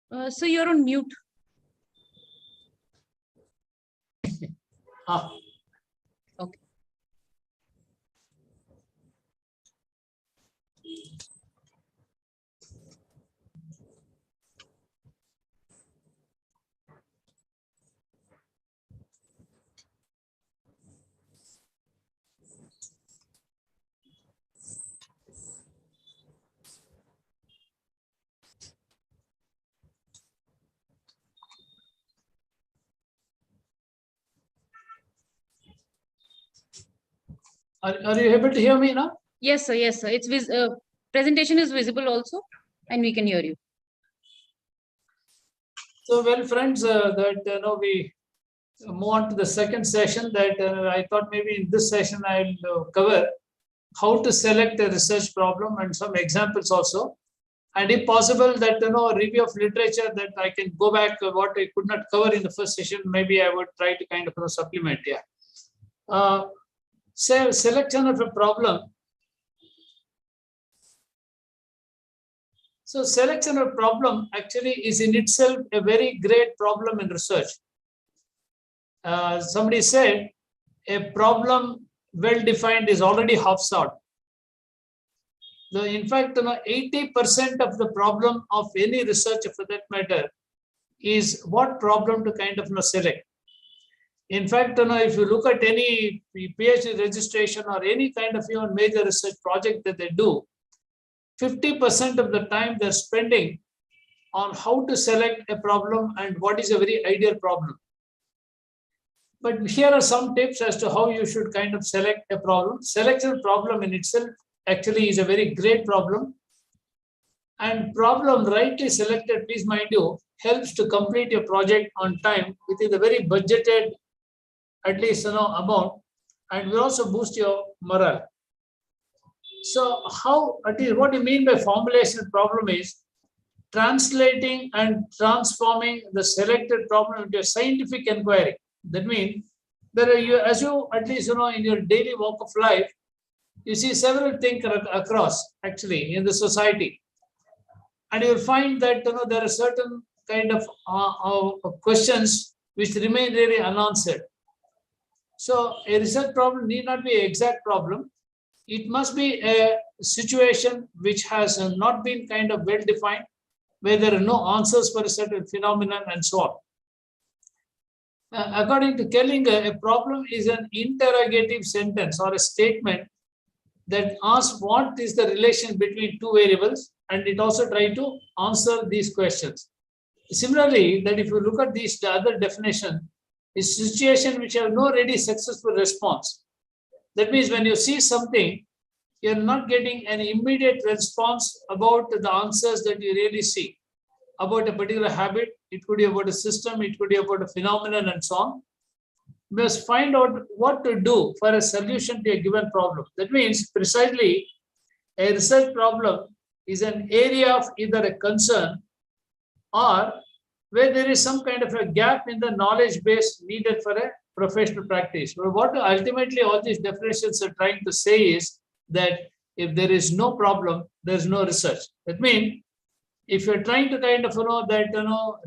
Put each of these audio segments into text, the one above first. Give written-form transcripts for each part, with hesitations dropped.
So you're on mute. Ah. Okay. Are you able to hear me now? Yes, sir. Yes, sir. It's presentation is visible also, and we can hear you. So, well, friends, that we move on to the second session. That I thought maybe in this session I'll cover how to select a research problem and some examples also. And if possible, that a review of literature that I can go back what I could not cover in the first session. Maybe I would try to kind of supplement. Yeah. Say selection of a problem. So selection of problem actually is in itself a very great problem in research. Somebody said a problem well defined is already half solved. So in fact, 80% of the problem of any research for that matter is what problem to kind of select. In fact, if you look at any PhD registration or any kind of even major research project that they do, 50% of the time they're spending on how to select a problem and what is a very ideal problem. But here are some tips as to how you should kind of select a problem. Selection problem in itself actually is a very great problem. And problem rightly selected, please mind you, helps to complete your project on time within the very budgeted, at least amount, and will also boost your morale. So how, at least what you mean by formulation problem is translating and transforming the selected problem into a scientific inquiry. That means there are you, as you at least in your daily walk of life, you see several things across actually in the society, and you'll find that there are certain kind of questions which remain really unanswered. So a research problem need not be an exact problem. It must be a situation which has not been kind of well defined, where there are no answers for a certain phenomenon and so on. According to Kellinger, a problem is an interrogative sentence or a statement that asks what is the relation between two variables, and it also tries to answer these questions. Similarly, that if you look at these the other definition, is situation which have no ready successful response. That means when you see something, you're not getting an immediate response about the answers that you really see about a particular habit. It could be about a system, it could be about a phenomenon and so on. You must find out what to do for a solution to a given problem. That means precisely a research problem is an area of either a concern or where there is some kind of a gap in the knowledge base needed for a professional practice. But what ultimately all these definitions are trying to say is that if there is no problem, there is no research. That means if you're trying to kind of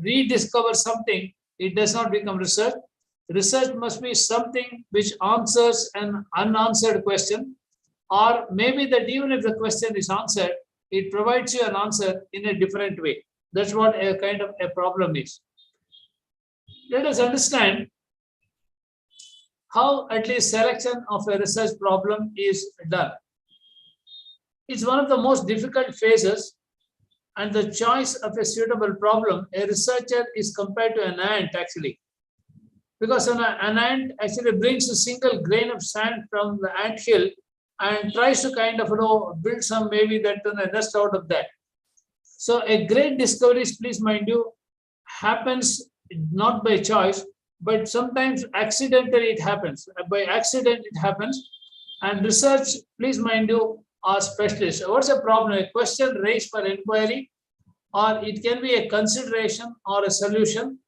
rediscover something, it does not become research. Research must be something which answers an unanswered question, or maybe that even if the question is answered, it provides you an answer in a different way. That's what a kind of a problem is. Let us understand how at least selection of a research problem is done. It's one of the most difficult phases, and the choice of a suitable problem, a researcher is compared to an ant actually. Because an ant actually brings a single grain of sand from the ant hill and tries to kind of build some maybe that nest out of that. So a great discoveries, please mind you, happens not by choice, but sometimes accidentally it happens. By accident it happens, and research, please mind you, are specialists. What's a problem? A question raised for inquiry, or it can be a consideration or a solution,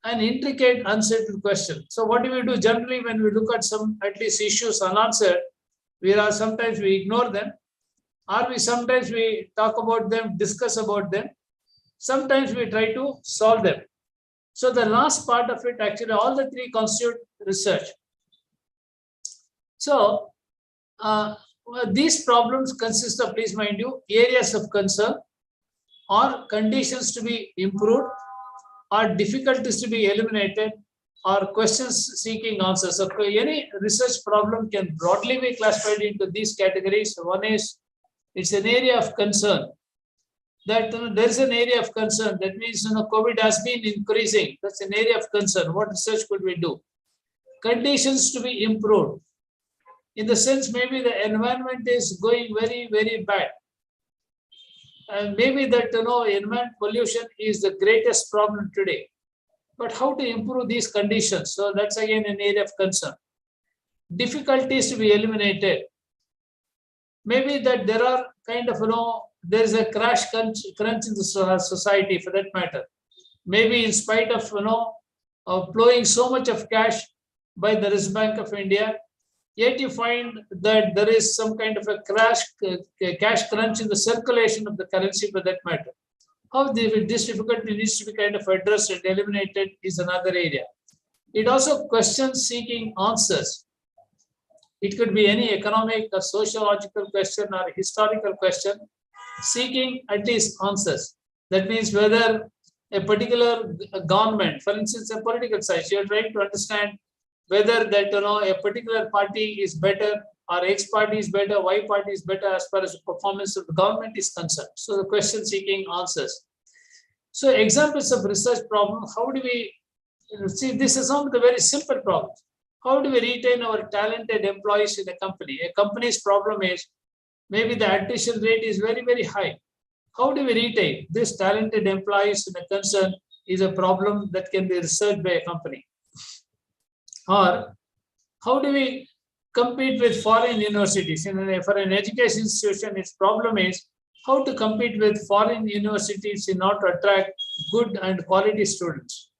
an intricate, unsettled question. So what do we do generally when we look at some at least issues unanswered? Sometimes we ignore them, or we sometimes we talk about them, discuss about them, sometimes we try to solve them. So the last part of it, actually, all the three constitute research. So these problems consist of, please mind you, areas of concern or conditions to be improved or difficulties to be eliminated or questions seeking answers. So any research problem can broadly be classified into these categories. One is, it's an area of concern. That there is an area of concern. That means COVID has been increasing. That's an area of concern. What research could we do? Conditions to be improved. In the sense, maybe the environment is going very, very bad. And maybe that environment pollution is the greatest problem today. But how to improve these conditions? So that's again an area of concern. Difficulties to be eliminated. Maybe that there are kind of there is a crunch in the society, for that matter. Maybe in spite of flowing so much of cash by the Reserve Bank of India, yet you find that there is some kind of a cash crunch in the circulation of the currency, for that matter. How this difficulty needs to be kind of addressed and eliminated is another area. It also questions seeking answers. It could be any economic or sociological question or historical question, seeking at least answers. That means whether a particular government, for instance, a political science, you're trying to understand whether that a particular party is better, or X party is better, Y party is better as far as the performance of the government is concerned. So the question seeking answers. So examples of research problems, how do we see, this is some of the very simple problems. How do we retain our talented employees in a company? A company's problem is maybe the attrition rate is very, very high. How do we retain these talented employees in a concern is a problem that can be researched by a company. Or how do we compete with foreign universities? For an education institution, its problem is how to compete with foreign universities in order to attract good and quality students.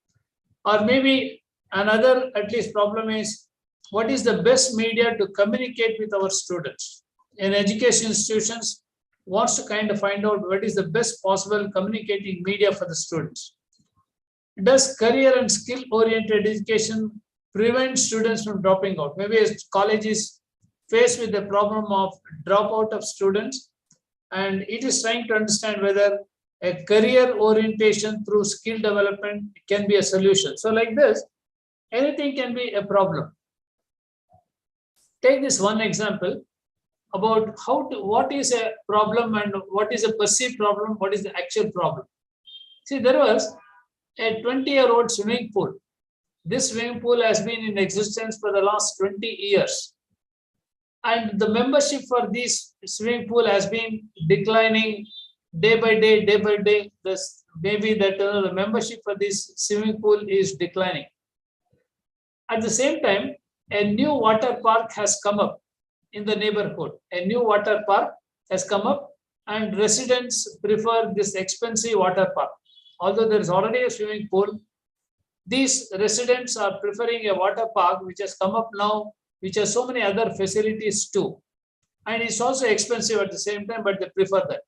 Or maybe another at least problem is, what is the best media to communicate with our students? In education institutions wants to kind of find out what is the best possible communicating media for the students. Does career and skill-oriented education prevent students from dropping out? Maybe as colleges faced with the problem of dropout of students, and it is trying to understand whether a career orientation through skill development can be a solution. So like this, anything can be a problem. Take this one example about what is a problem and what is a perceived problem, what is the actual problem. See, there was a 20-year-old swimming pool. This swimming pool has been in existence for the last 20 years. And the membership for this swimming pool has been declining day by day, day by day. Maybe that the membership for this swimming pool is declining. At the same time, a new water park has come up in the neighborhood. A new water park has come up and residents prefer this expensive water park. Although there is already a swimming pool, these residents are preferring a water park which has come up now, which has so many other facilities too. And it's also expensive at the same time, but they prefer that.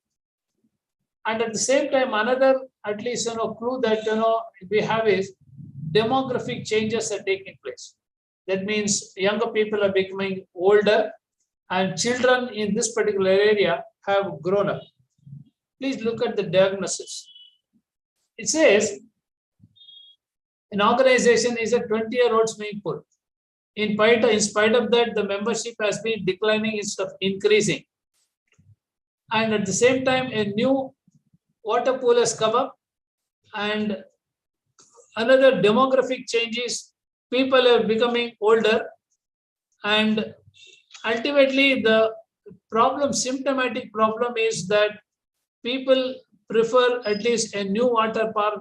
And at the same time, another at least clue that we have is demographic changes are taking place. That means younger people are becoming older and children in this particular area have grown up. Please look at the diagnosis. It says an organization is a 20-year-old swimming pool. In spite of that, the membership has been declining instead of increasing. And at the same time, a new water pool has come up, and another demographic changes. People are becoming older, and ultimately the symptomatic problem is that people prefer at least a new water park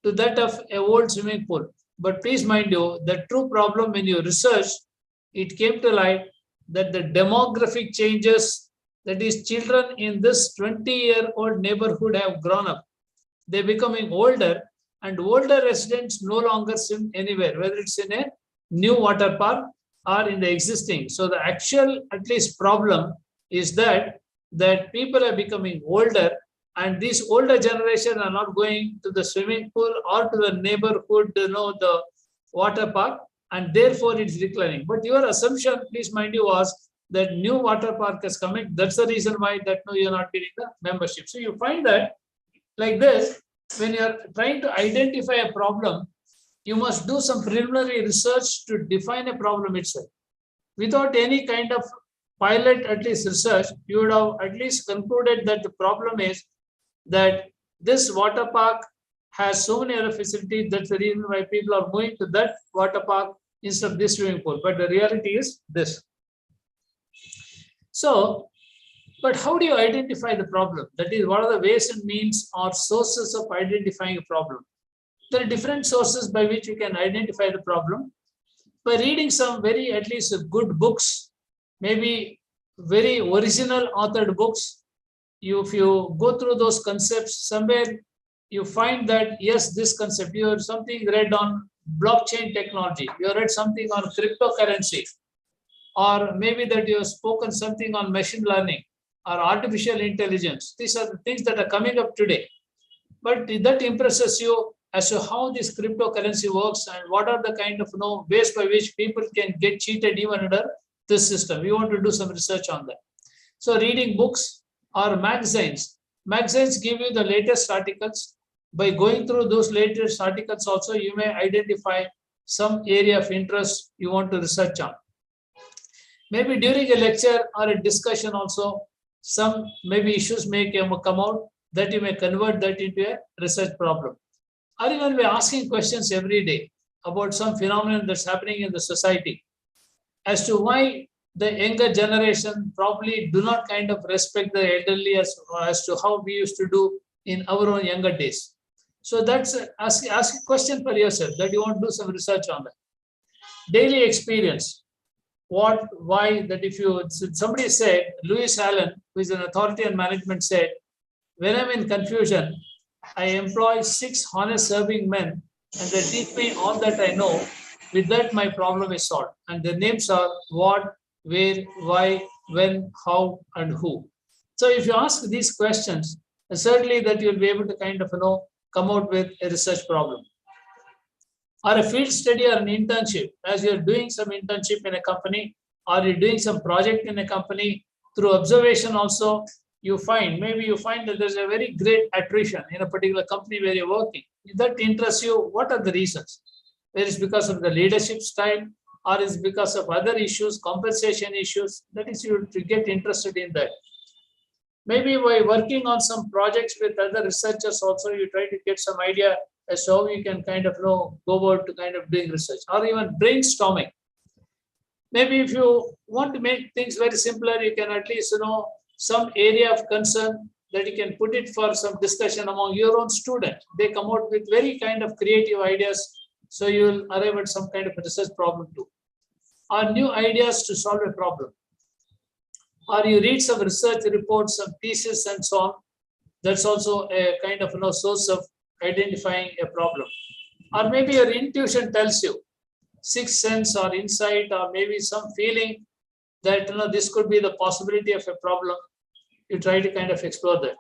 to that of an old swimming pool. But please mind you, the true problem when you research, it came to light that the demographic changes, that is children in this 20-year-old neighborhood have grown up. They're becoming older, and older residents no longer swim anywhere, whether it's in a new water park or in the existing. So the actual at least problem is that people are becoming older and these older generation are not going to the swimming pool or to the neighborhood, the water park, and therefore it's declining. But your assumption, please mind you, was that new water park is coming. That's the reason why that no, you're not getting the membership. So you find that like this, when you're trying to identify a problem, you must do some preliminary research to define a problem itself. Without any kind of pilot, at least research, you would have at least concluded that the problem is that this water park has so many other facilities. That's the reason why people are moving to that water park instead of this swimming pool. But the reality is this. So, but how do you identify the problem? That is, what are the ways and means or sources of identifying a problem? There are different sources by which you can identify the problem. By reading some very, at least good books, maybe very original authored books, if you go through those concepts, somewhere you find that, yes, this concept, you have something read on blockchain technology, you have read something on cryptocurrency, or maybe that you have spoken something on machine learning or artificial intelligence. These are the things that are coming up today. But that impresses you as to how this cryptocurrency works and what are the kind of ways by which people can get cheated even under this system. We want to do some research on that. So reading books or magazines. Magazines give you the latest articles. By going through those latest articles also, you may identify some area of interest you want to research on. Maybe during a lecture or a discussion also, some maybe issues may come out that you may convert that into a research problem. Or even by asking questions every day about some phenomenon that's happening in the society as to why the younger generation probably do not kind of respect the elderly as to how we used to do in our own younger days. So that's ask a question for yourself that you want to do some research on that. Daily experience. What, why, that if somebody said, Lewis Allen, who is an authority on management, said, when I'm in confusion, I employ 6 honest serving men and they teach me all that I know. With that, my problem is solved. And the names are what, where, why, when, how, and who. So if you ask these questions, certainly that you'll be able to kind of come out with a research problem. Or a field study or an internship, as you're doing some internship in a company or you're doing some project in a company, through observation also, maybe you find that there's a very great attrition in a particular company where you're working. If that interests you, what are the reasons? Whether it's because of the leadership style or it's because of other issues, compensation issues, that is, you to get interested in that. Maybe by working on some projects with other researchers also, you try to get some idea as to how you can kind of go about to kind of doing research, or even brainstorming. Maybe if you want to make things very simpler, you can at least some area of concern that you can put it for some discussion among your own students. They come out with very kind of creative ideas, so you will arrive at some kind of a research problem too, or new ideas to solve a problem. Or you read some research reports, some thesis and so on. That's also a kind of source of identifying a problem. Or maybe your intuition tells you, sixth sense or insight, or maybe some feeling that this could be the possibility of a problem. You try to kind of explore that.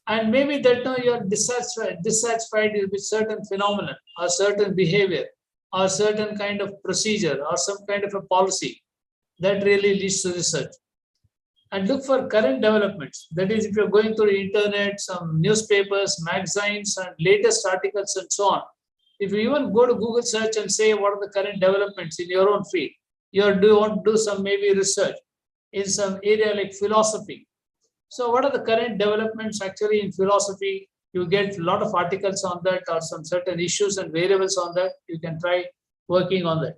And maybe that you're dissatisfied with certain phenomenon or certain behavior or certain kind of procedure or some kind of a policy that really leads to research. And look for current developments. That is, if you're going through the internet, some newspapers, magazines, and latest articles and so on. If you even go to Google search and say, what are the current developments in your own field? You want to do some maybe research in some area like philosophy. So what are the current developments actually in philosophy? You get a lot of articles on that or some certain issues and variables on that. You can try working on that.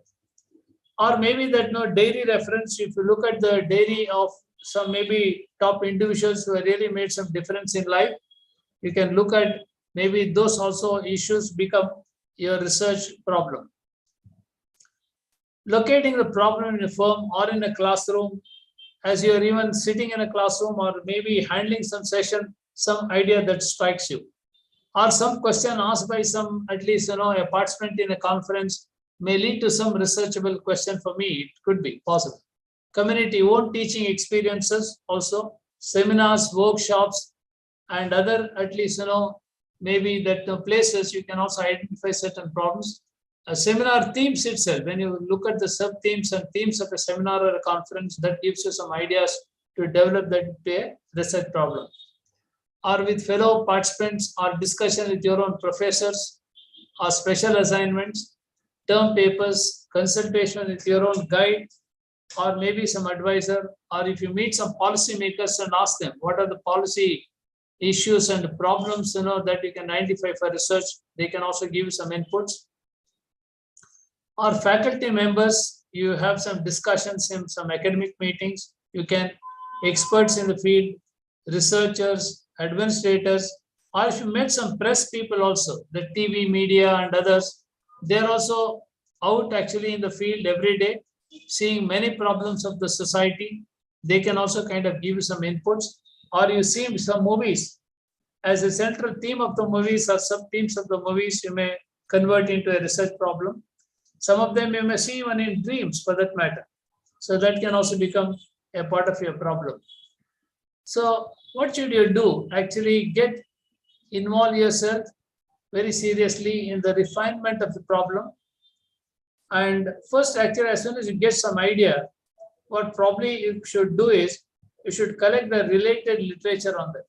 Or maybe that daily reference, if you look at the diary of some maybe top individuals who have really made some difference in life, you can look at maybe those also issues become your research problem. Locating the problem in a firm or in a classroom, as you're even sitting in a classroom or maybe handling some session, some idea that strikes you. Or some question asked by some, at least, a participant in a conference may lead to some researchable question for me. It could be possible. Community own teaching experiences also, seminars, workshops, and other, at least, maybe that places you can also identify certain problems. A seminar themes itself, when you look at the sub-themes and themes of a seminar or a conference, that gives you some ideas to develop that into a research problem. Or with fellow participants, or discussion with your own professors, or special assignments, term papers, consultation with your own guide, or maybe some advisor, or if you meet some policy makers and ask them what are the policy issues and problems that you can identify for research, they can also give you some inputs. Or faculty members, you have some discussions in some academic meetings, you can experts in the field, researchers, administrators, or if you met some press people also, the TV media and others, they're also out actually in the field every day, seeing many problems of the society. They can also kind of give you some inputs. Or you see some movies as a central theme of the movies or sub themes of the movies, you may convert into a research problem. Some of them you may see even in dreams for that matter. So that can also become a part of your problem. So what should you do? Actually involve yourself very seriously in the refinement of the problem. And first, actually, as soon as you get some idea, what probably you should do is you should collect the related literature on that.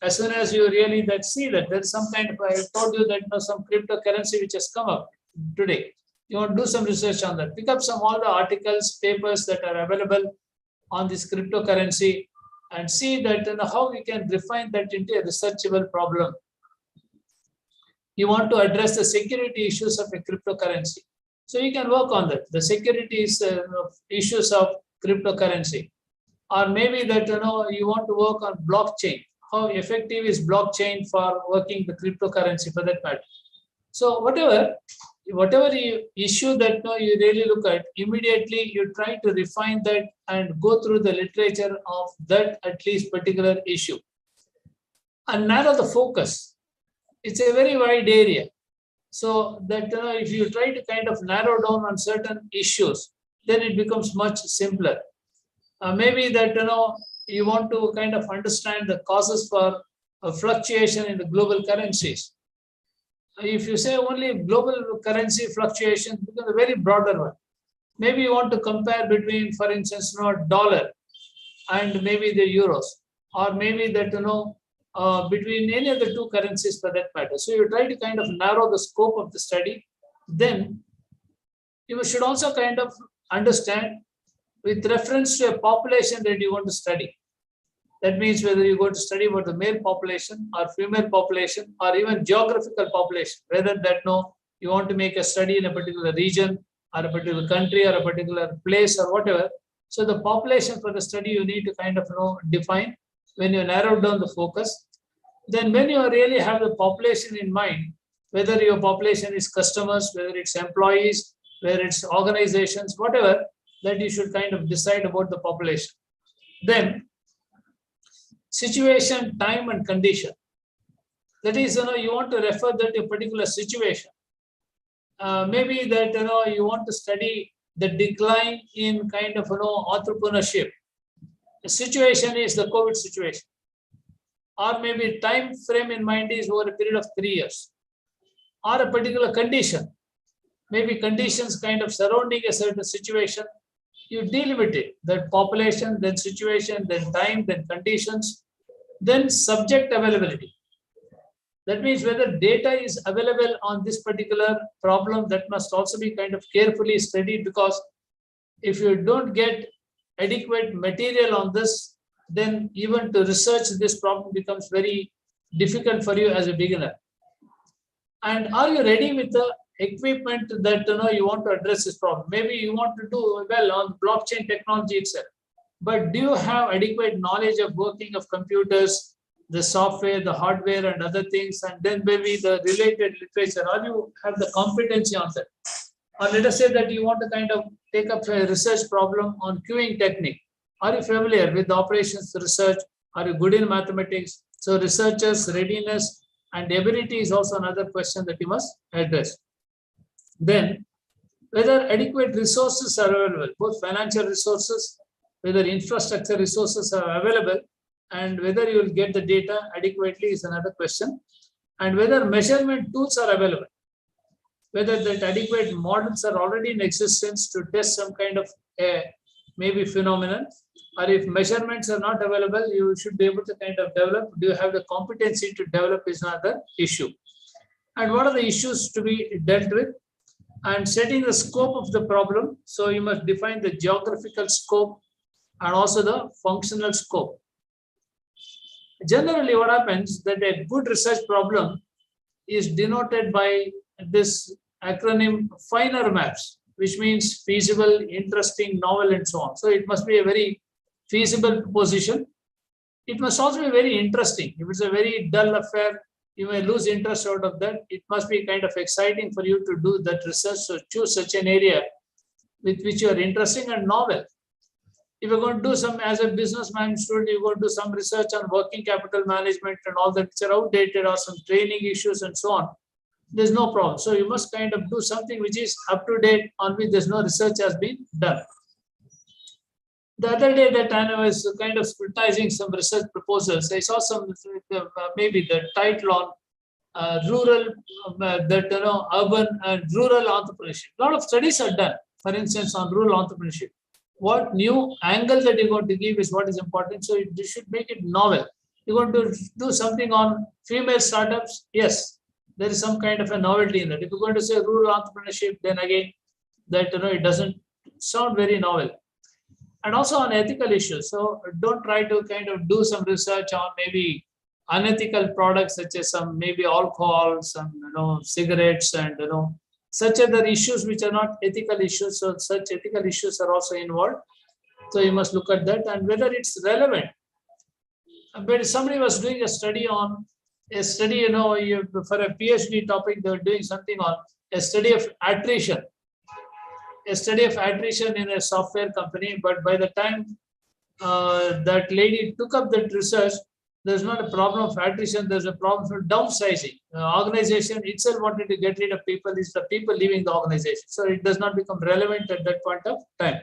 As soon as you really see that there's some kind of, I told you that some cryptocurrency which has come up today. You want to do some research on that. Pick up all the articles, papers that are available on this cryptocurrency and see that how we can refine that into a researchable problem. You want to address the security issues of a cryptocurrency. So you can work on that, the security issues of cryptocurrency. Or maybe that you want to work on blockchain. How effective is blockchain for working the cryptocurrency for that matter? So whatever issue that you really look at, immediately you try to refine that and go through the literature of that at least particular issue and narrow the focus. It's a very wide area. So that if you try to kind of narrow down on certain issues, then it becomes much simpler. Maybe that you want to kind of understand the causes for a fluctuation in the global currencies. If you say only global currency fluctuation, becomes a very broader one. Maybe you want to compare between, for instance, dollar and maybe the euros, or maybe that between any of the two currencies for that matter. So you try to kind of narrow the scope of the study. Then you should also kind of understand with reference to a population that you want to study. That means whether you go to study about the male population or female population or even geographical population, whether that you want to make a study in a particular region or a particular country or a particular place or whatever. So the population for the study you need to kind of define when you narrow down the focus. Then when you really have the population in mind, whether your population is customers, whether it's employees, whether it's organizations, whatever, that you should kind of decide about the population. Then situation, time, and condition. That is, you want to refer that to a particular situation. Maybe that you want to study the decline in kind of entrepreneurship. The situation is the COVID situation, or maybe time frame in mind is over a period of 3 years, or a particular condition. Maybe conditions kind of surrounding a certain situation. You deal with it, that population, then situation, then time, then conditions, then subject availability. That means whether data is available on this particular problem, that must also be kind of carefully studied, because if you don't get adequate material on this, then even to research this problem becomes very difficult for you as a beginner. And are you ready with the equipment that you want to address this problem? Maybe you want to do well on blockchain technology itself, but do you have adequate knowledge of working of computers, the software, the hardware, and other things, and then maybe the related literature? Or you have the competency on that? Or let us say that you want to kind of take up a research problem on queuing technique. Are you familiar with the operations research? Are you good in mathematics? So researchers' readiness and ability is also another question that you must address. Then whether adequate resources are available, both financial resources, whether infrastructure resources are available and whether you will get the data adequately is another question, and whether measurement tools are available, whether that adequate models are already in existence to test some kind of maybe phenomenon, or if measurements are not available, you should be able to kind of develop. Do you have the competency to develop is another issue. And what are the issues to be dealt with? And setting the scope of the problem. So you must define the geographical scope and also the functional scope. Generally, what happens that a good research problem is denoted by this acronym FINER maps, which means feasible, interesting, novel, and so on. So it must be a very feasible proposition. It must also be very interesting. If it's a very dull affair, you may lose interest out of that. It must be kind of exciting for you to do that research. So choose such an area with which you are interesting and novel. If you're going to do some, as a businessman student, you're going to do some research on working capital management and all that, which are outdated, or some training issues and so on, there's no problem. So you must kind of do something which is up to date, on which there's no research has been done. The other day that I was kind of scrutinizing some research proposals, I saw some, maybe the title on rural, urban and rural entrepreneurship. A lot of studies are done, for instance, on rural entrepreneurship. What new angle that you're going to give is what is important. So you should make it novel. You're going to do something on female startups. Yes, there is some kind of a novelty in that. If you're going to say rural entrepreneurship, then again, that it doesn't sound very novel. And also on ethical issues. So don't try to kind of do some research on maybe unethical products such as some maybe alcohol, some cigarettes, and such other issues which are not ethical issues. So such ethical issues are also involved. So you must look at that and whether it's relevant. But somebody was doing a study on a study, for a PhD topic, they were doing something on a study of attrition. A study of attrition in a software company, but by the time that lady took up that research, there's not a problem of attrition, there's a problem of downsizing. The organization itself wanted to get rid of people, it's the people leaving the organization. So it does not become relevant at that point of time.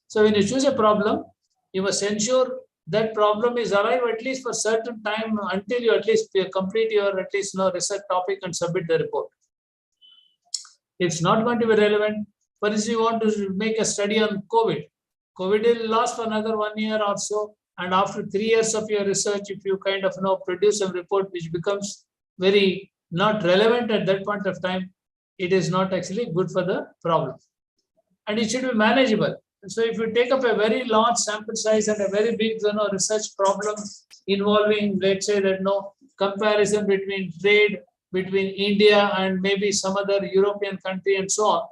So when you choose a problem, you must ensure that problem is alive at least for certain time until you at least complete your at least research topic and submit the report. It's not going to be relevant. For instance, you want to make a study on COVID. COVID will last for another 1 year or so. And after 3 years of your research, if you kind of produce a report which becomes very not relevant at that point of time, it is not actually good for the problem. And it should be manageable. So if you take up a very large sample size and a very big research problem involving, let's say that comparison between trade between India and maybe some other European country and so on,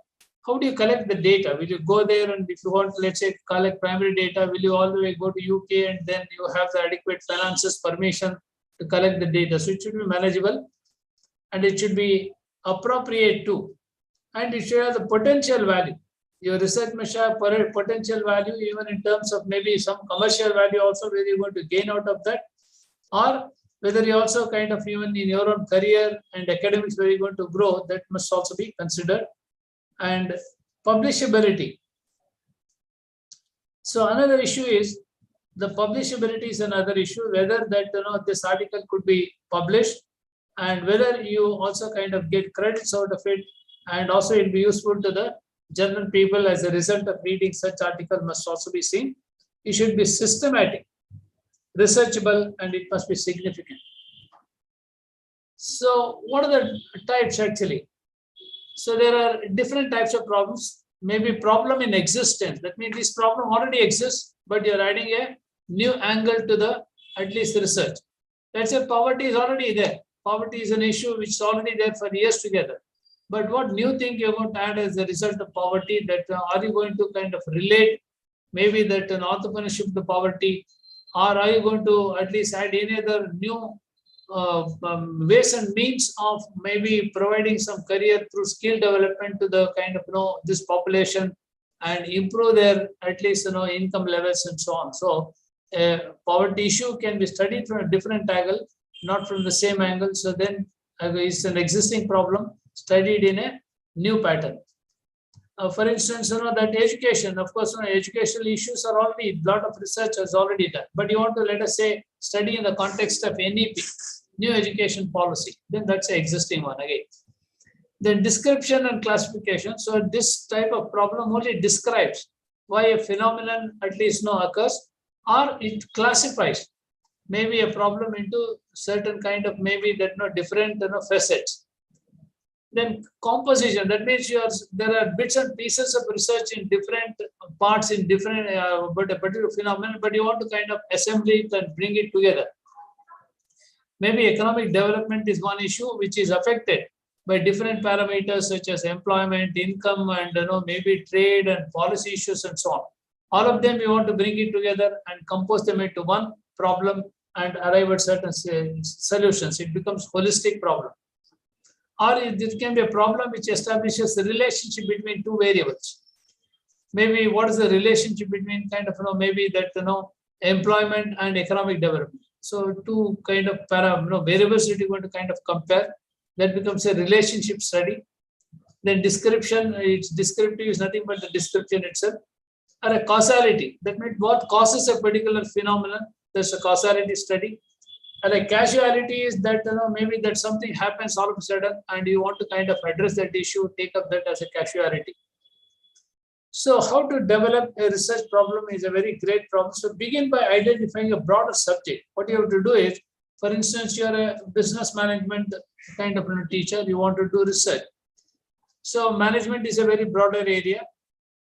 how do you collect the data? Will you go there and if you want, let's say, collect primary data, will you all the way go to UK and then you have the adequate finances permission to collect the data? So it should be manageable and it should be appropriate too. And it should have the potential value. Your research must have potential value even in terms of maybe some commercial value also where you're going to gain out of that, or whether you also kind of even in your own career and academics where you're going to grow, that must also be considered. And publishability. So another issue is the publishability is another issue, whether that this article could be published and whether you also kind of get credits out of it, and also it will be useful to the general people as a result of reading such article must also be seen. It should be systematic, researchable, and it must be significant. So what are the types actually? So there are different types of problems. Maybe problem in existence. That means this problem already exists, but you're adding a new angle to the at least the research. Let's say poverty is already there. Poverty is an issue which is already there for years together. But what new thing you're going to add as a result of poverty? That are you going to kind of relate maybe that an entrepreneurship to poverty, or are you going to at least add any other new ways and means of maybe providing some career through skill development to the kind of this population and improve their at least income levels and so on. So a poverty issue can be studied from a different angle, not from the same angle. So then it's an existing problem studied in a new pattern. For instance, that education, of course, educational issues are already, lot of research is already done, but you want to, let us say, study in the context of NEP, new education policy, then that's an existing one again. Then description and classification. So this type of problem only describes why a phenomenon at least occurs, or it classifies maybe a problem into certain kind of maybe that different facets. Then composition, that means there are bits and pieces of research in different parts in different but a particular phenomenon, but you want to kind of assemble it and bring it together. Maybe economic development is one issue which is affected by different parameters such as employment, income, and maybe trade and policy issues and so on. All of them you want to bring it together and compose them into one problem and arrive at certain solutions. It becomes holistic problem. Or it can be a problem which establishes the relationship between two variables. Maybe what is the relationship between kind of maybe that employment and economic development. So two kind of variables that you're going to kind of compare. That becomes a relationship study. Then description, it's descriptive is nothing but the description itself. Or a causality, that means what causes a particular phenomenon. There's a causality study. And a casuality is that maybe that something happens all of a sudden and you want to kind of address that issue, take up that as a casualty. So how to develop a research problem is a very great problem. So begin by identifying a broader subject. What you have to do is, for instance, you're a business management kind of teacher, you want to do research. So management is a very broader area.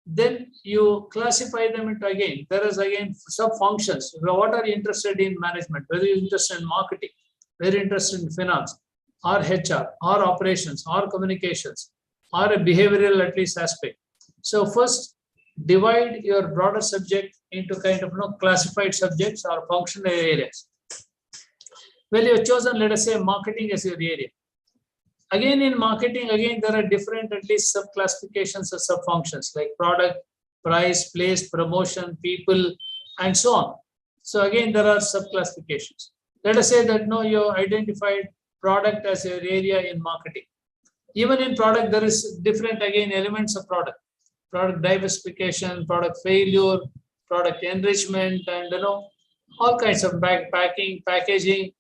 Then you classify them into, again, there is again sub-functions. What are you interested in management? Whether you're interested in marketing, whether you're interested in finance, or HR, or operations, or communications, or a behavioral at least aspect. So first, divide your broader subject into kind of classified subjects or functional areas. Well, you have chosen, let us say, marketing as your area. Again, in marketing, again, there are different at least sub-classifications or sub-functions like product, price, place, promotion, people, and so on. So again, there are sub-classifications. Let us say that you identified product as your area in marketing. Even in product, there is different, again, elements of product. Product diversification, product failure, product enrichment, and all kinds of packing, packaging,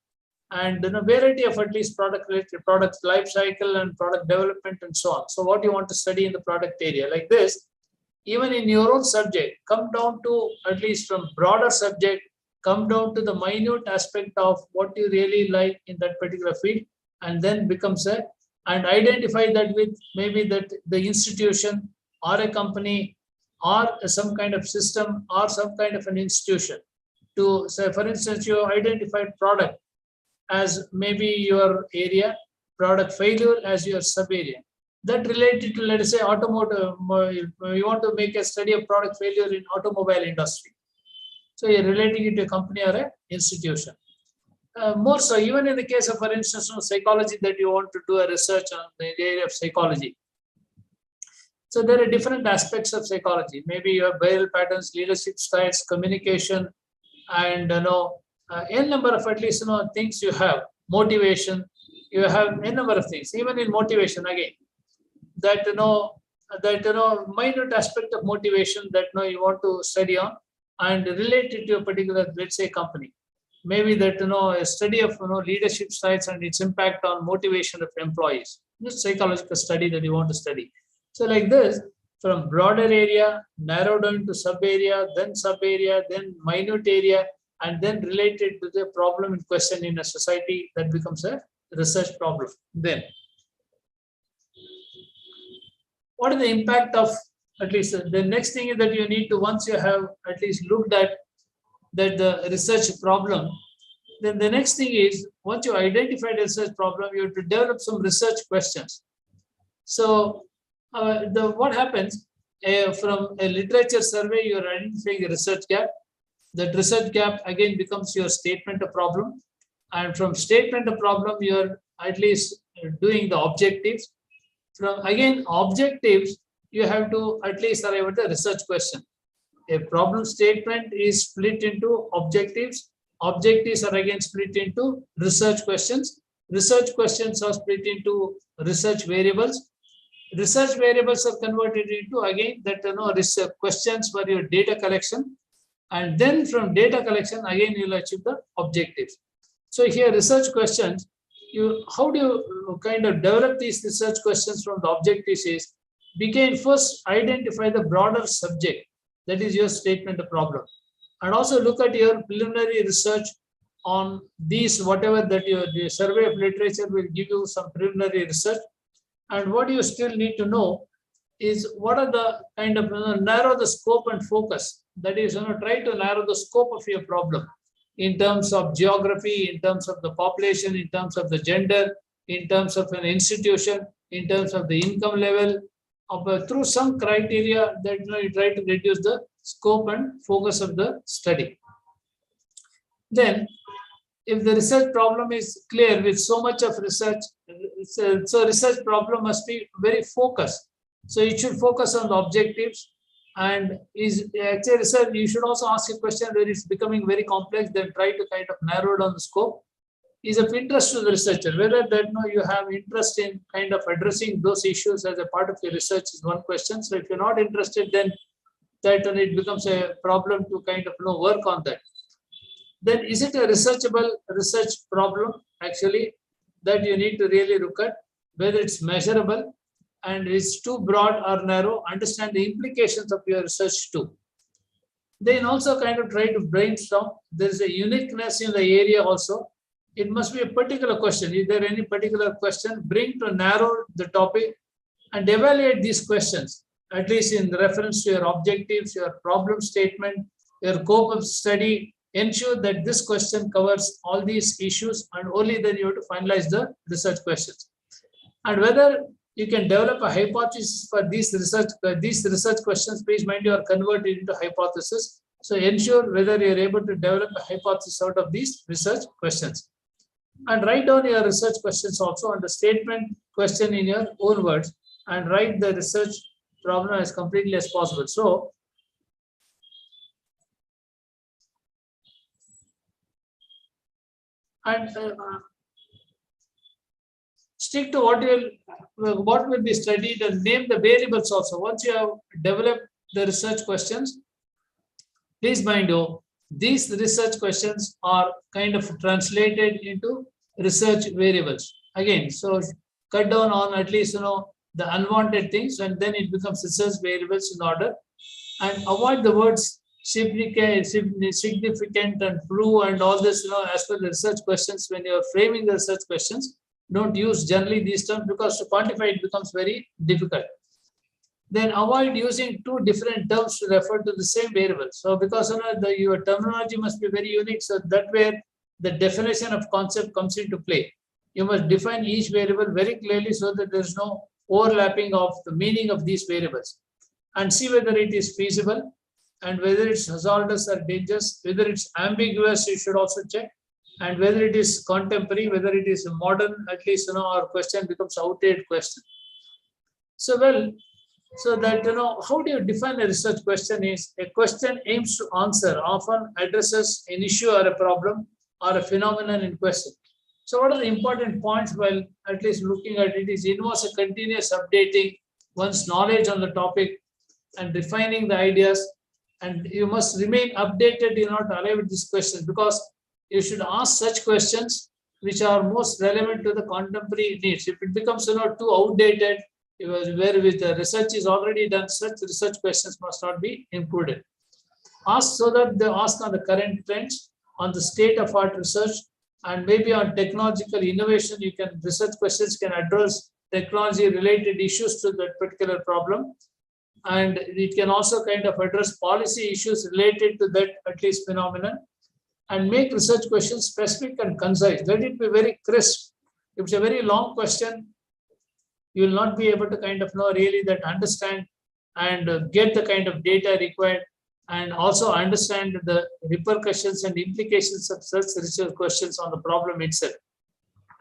and variety of at least product life cycle and product development and so on. So what you want to study in the product area like this, even in your own subject, come down to at least from broader subject, come down to the minute aspect of what you really like in that particular field, and then becomes and identify that with maybe that the institution or a company or some kind of system or some kind of an institution. To say, for instance, you identified product as maybe your area, product failure as your sub area. That related to, let us say, automotive, you want to make a study of product failure in automobile industry. So you're relating it to a company or an institution. More so, even in the case of, for instance, psychology, that you want to do a research on the area of psychology. So there are different aspects of psychology. Maybe you have behavioral patterns, leadership styles, communication, and n number of at least things you have. Motivation, you have n number of things. Even in motivation, again, that minute aspect of motivation that you want to study on and relate it to a particular, let's say, company. Maybe that a study of leadership styles and its impact on motivation of employees. This psychological study that you want to study. So like this, from broader area, narrow down to sub area, then minute area, and then related to the problem in question in a society, that becomes a research problem. Then, what is the impact of, at least the next thing is that you need to, once you have at least looked at that the research problem, then the next thing is, once you identified a research problem, you have to develop some research questions. So what happens from a literature survey, you are identifying a research gap. That research gap again becomes your statement of problem, and from statement of problem, you are at least doing the objectives. From again objectives, you have to at least arrive at the research question. A problem statement is split into objectives. Objectives are again split into research questions. Research questions are split into research variables. Research variables are converted into, again, that research questions for your data collection, and then from data collection again you'll achieve the objectives. So here research questions, how do you kind of develop these research questions from the objectives is, we can first identify the broader subject, that is your statement of problem, and also look at your preliminary research on these, whatever that the survey of literature will give you some preliminary research. And what you still need to know is what are the kind of narrow the scope and focus. That is, try to narrow the scope of your problem in terms of geography, in terms of the population, in terms of the gender, in terms of an institution, in terms of the income level, through some criteria that you try to reduce the scope and focus of the study. Then, if the research problem is clear with so much of research, so research problem must be very focused. So it should focus on the objectives, and is actually research. You should also ask a question where it's becoming very complex, then try to kind of narrow down the scope. Is of interest to the researcher. Whether that you have interest in kind of addressing those issues as a part of your research is one question. So if you're not interested, then that it becomes a problem to kind of work on that. Then is it a researchable research problem actually that you need to really look at, whether it's measurable and it's too broad or narrow, understand the implications of your research too. Then also kind of try to brainstorm. There is a uniqueness in the area also. It must be a particular question. Is there any particular question? Bring to narrow the topic and evaluate these questions, at least in reference to your objectives, your problem statement, your scope of study. Ensure that this question covers all these issues, and only then you have to finalize the research questions. And whether you can develop a hypothesis for these research questions, please mind you are converted into hypothesis. So ensure whether you are able to develop a hypothesis out of these research questions. And write down your research questions also on the statement question in your own words, and write the research problem as completely as possible. So and stick to what will be studied, and name the variables also. Once you have developed the research questions, please mind you, these research questions are kind of translated into research variables. Again, so cut down on at least the unwanted things, and then it becomes research variables in order. And avoid the words significant and true and all this, as per the research questions. When you're framing the research questions, don't use generally these terms, because to quantify it becomes very difficult. Then avoid using two different terms to refer to the same variable. So because your terminology must be very unique, so that where the definition of concept comes into play. You must define each variable very clearly so that there's no overlapping of the meaning of these variables, and see whether it is feasible, and whether it's hazardous or dangerous, whether it's ambiguous, you should also check, and whether it is contemporary, whether it is modern, at least, our question becomes outdated question. So, so that, how do you define a research question is, a question aims to answer, often addresses an issue or a problem or a phenomenon in question. So what are the important points while at least looking at it is, involves a continuous updating one's knowledge on the topic and refining the ideas. And you must remain updated in order to arrive at these questions, because you should ask such questions which are most relevant to the contemporary needs. If it becomes too outdated, where with the research is already done, such research questions must not be included. Ask so that they ask on the current trends, on the state of art research, and maybe on technological innovation. Research questions can address technology related issues to that particular problem. And it can also kind of address policy issues related to that at least phenomenon, and make research questions specific and concise. Let it be very crisp. If it's a very long question, you will not be able to kind of really that understand and get the kind of data required, and also understand the repercussions and implications of such research questions on the problem itself,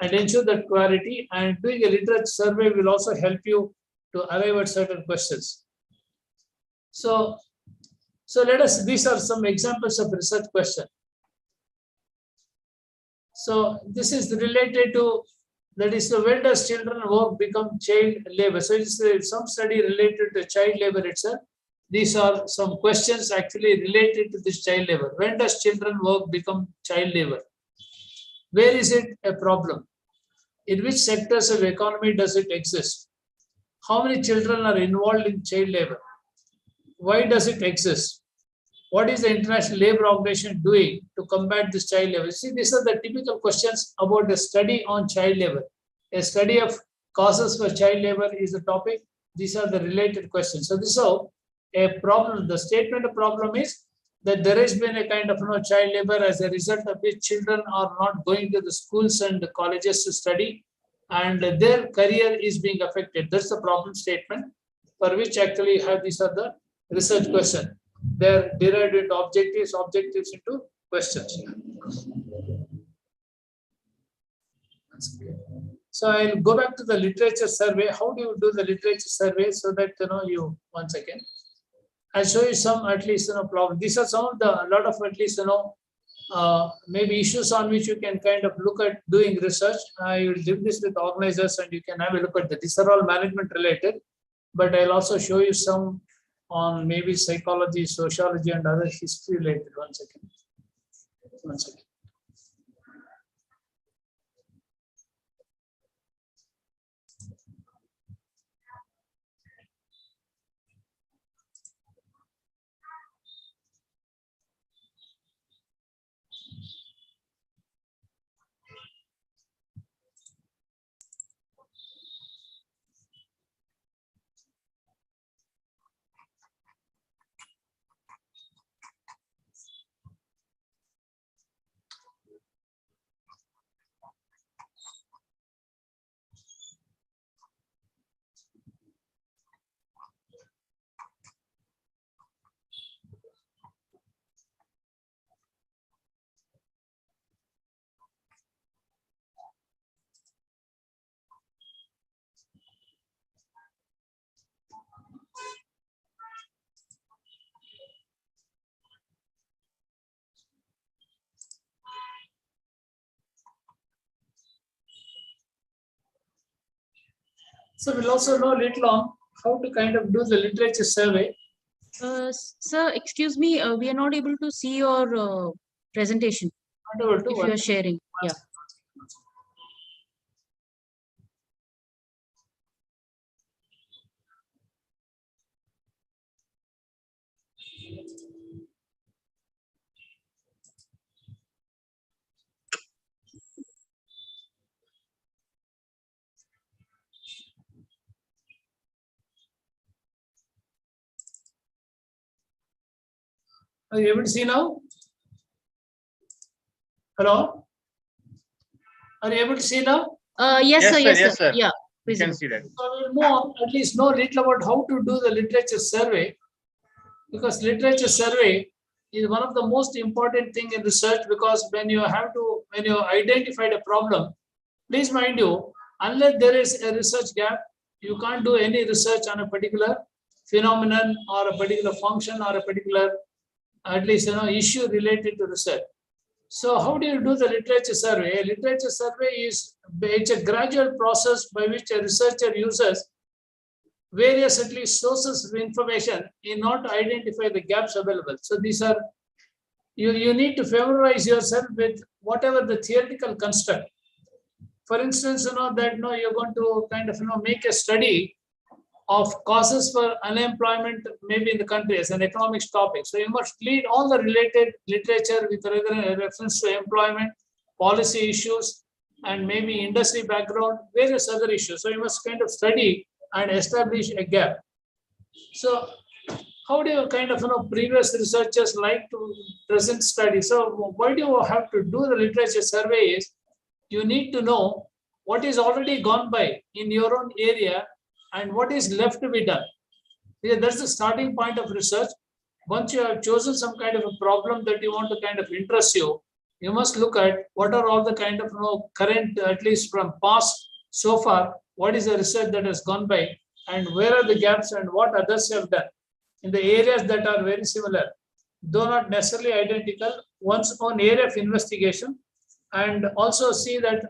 and ensure that clarity. And doing a literature survey will also help you to arrive at certain questions. So these are some examples of research question. So this is related to That is, when does children work become child labor? So it's some study related to child labor itself. These are some questions actually related to this child labor. When does children work become child labor? Where is it a problem? In which sectors of economy does it exist? How many children are involved in child labor? Why does it exist? What is the International Labour Organization doing to combat this child labor? See, these are the typical questions about a study on child labor. A study of causes for child labor is the topic. These are the related questions. So this is how a problem, the statement of problem is that there has been a kind of child labor, as a result of which children are not going to the schools and the colleges to study, and their career is being affected. That's the problem statement, for which actually you have these are the research questions. They're derived into objectives, objectives into questions. So I'll go back to the literature survey. How do you do the literature survey so that you once again? I'll show you some at least problem. These are some of the a lot of at least maybe issues on which you can kind of look at doing research. I will leave this with organizers and you can have a look at that. These are all management related, but I'll also show you some on maybe psychology, sociology, and other history related. One second. One second. So we'll also know little on how to kind of do the literature survey. Sir, excuse me, we are not able to see your presentation if you are sharing. Yeah. Are you able to see now? Hello? Are you able to see now? Yes, sir. Yes, yes, sir. sir. Yeah. You can see that. So we'll move on, at least know little about how to do the literature survey, because literature survey is one of the most important thing in research, because when you identified a problem, please mind you, unless there is a research gap, you can't do any research on a particular phenomenon or a particular function or a particular at least issue related to research. So how do you do the literature survey? A literature survey it's a gradual process by which a researcher uses various at least sources of information in order to identify the gaps available. So these are, you need to familiarize yourself with whatever the theoretical construct. For instance, you're going to kind of make a study of causes for unemployment maybe in the country as an economics topic. So you must read all the related literature with reference to employment, policy issues, and maybe industry background, various other issues. So you must kind of study and establish a gap. So how do you kind of previous researchers like to present study? So why do you have to do the literature survey is you need to know what is already gone by in your own area and what is left to be done. That's the starting point of research. Once you have chosen some kind of a problem that you want to kind of interest you, you must look at what are all the kind of current, at least from past so far, what is the research that has gone by and where are the gaps and what others have done in the areas that are very similar, though not necessarily identical, one's own area of investigation, and also see that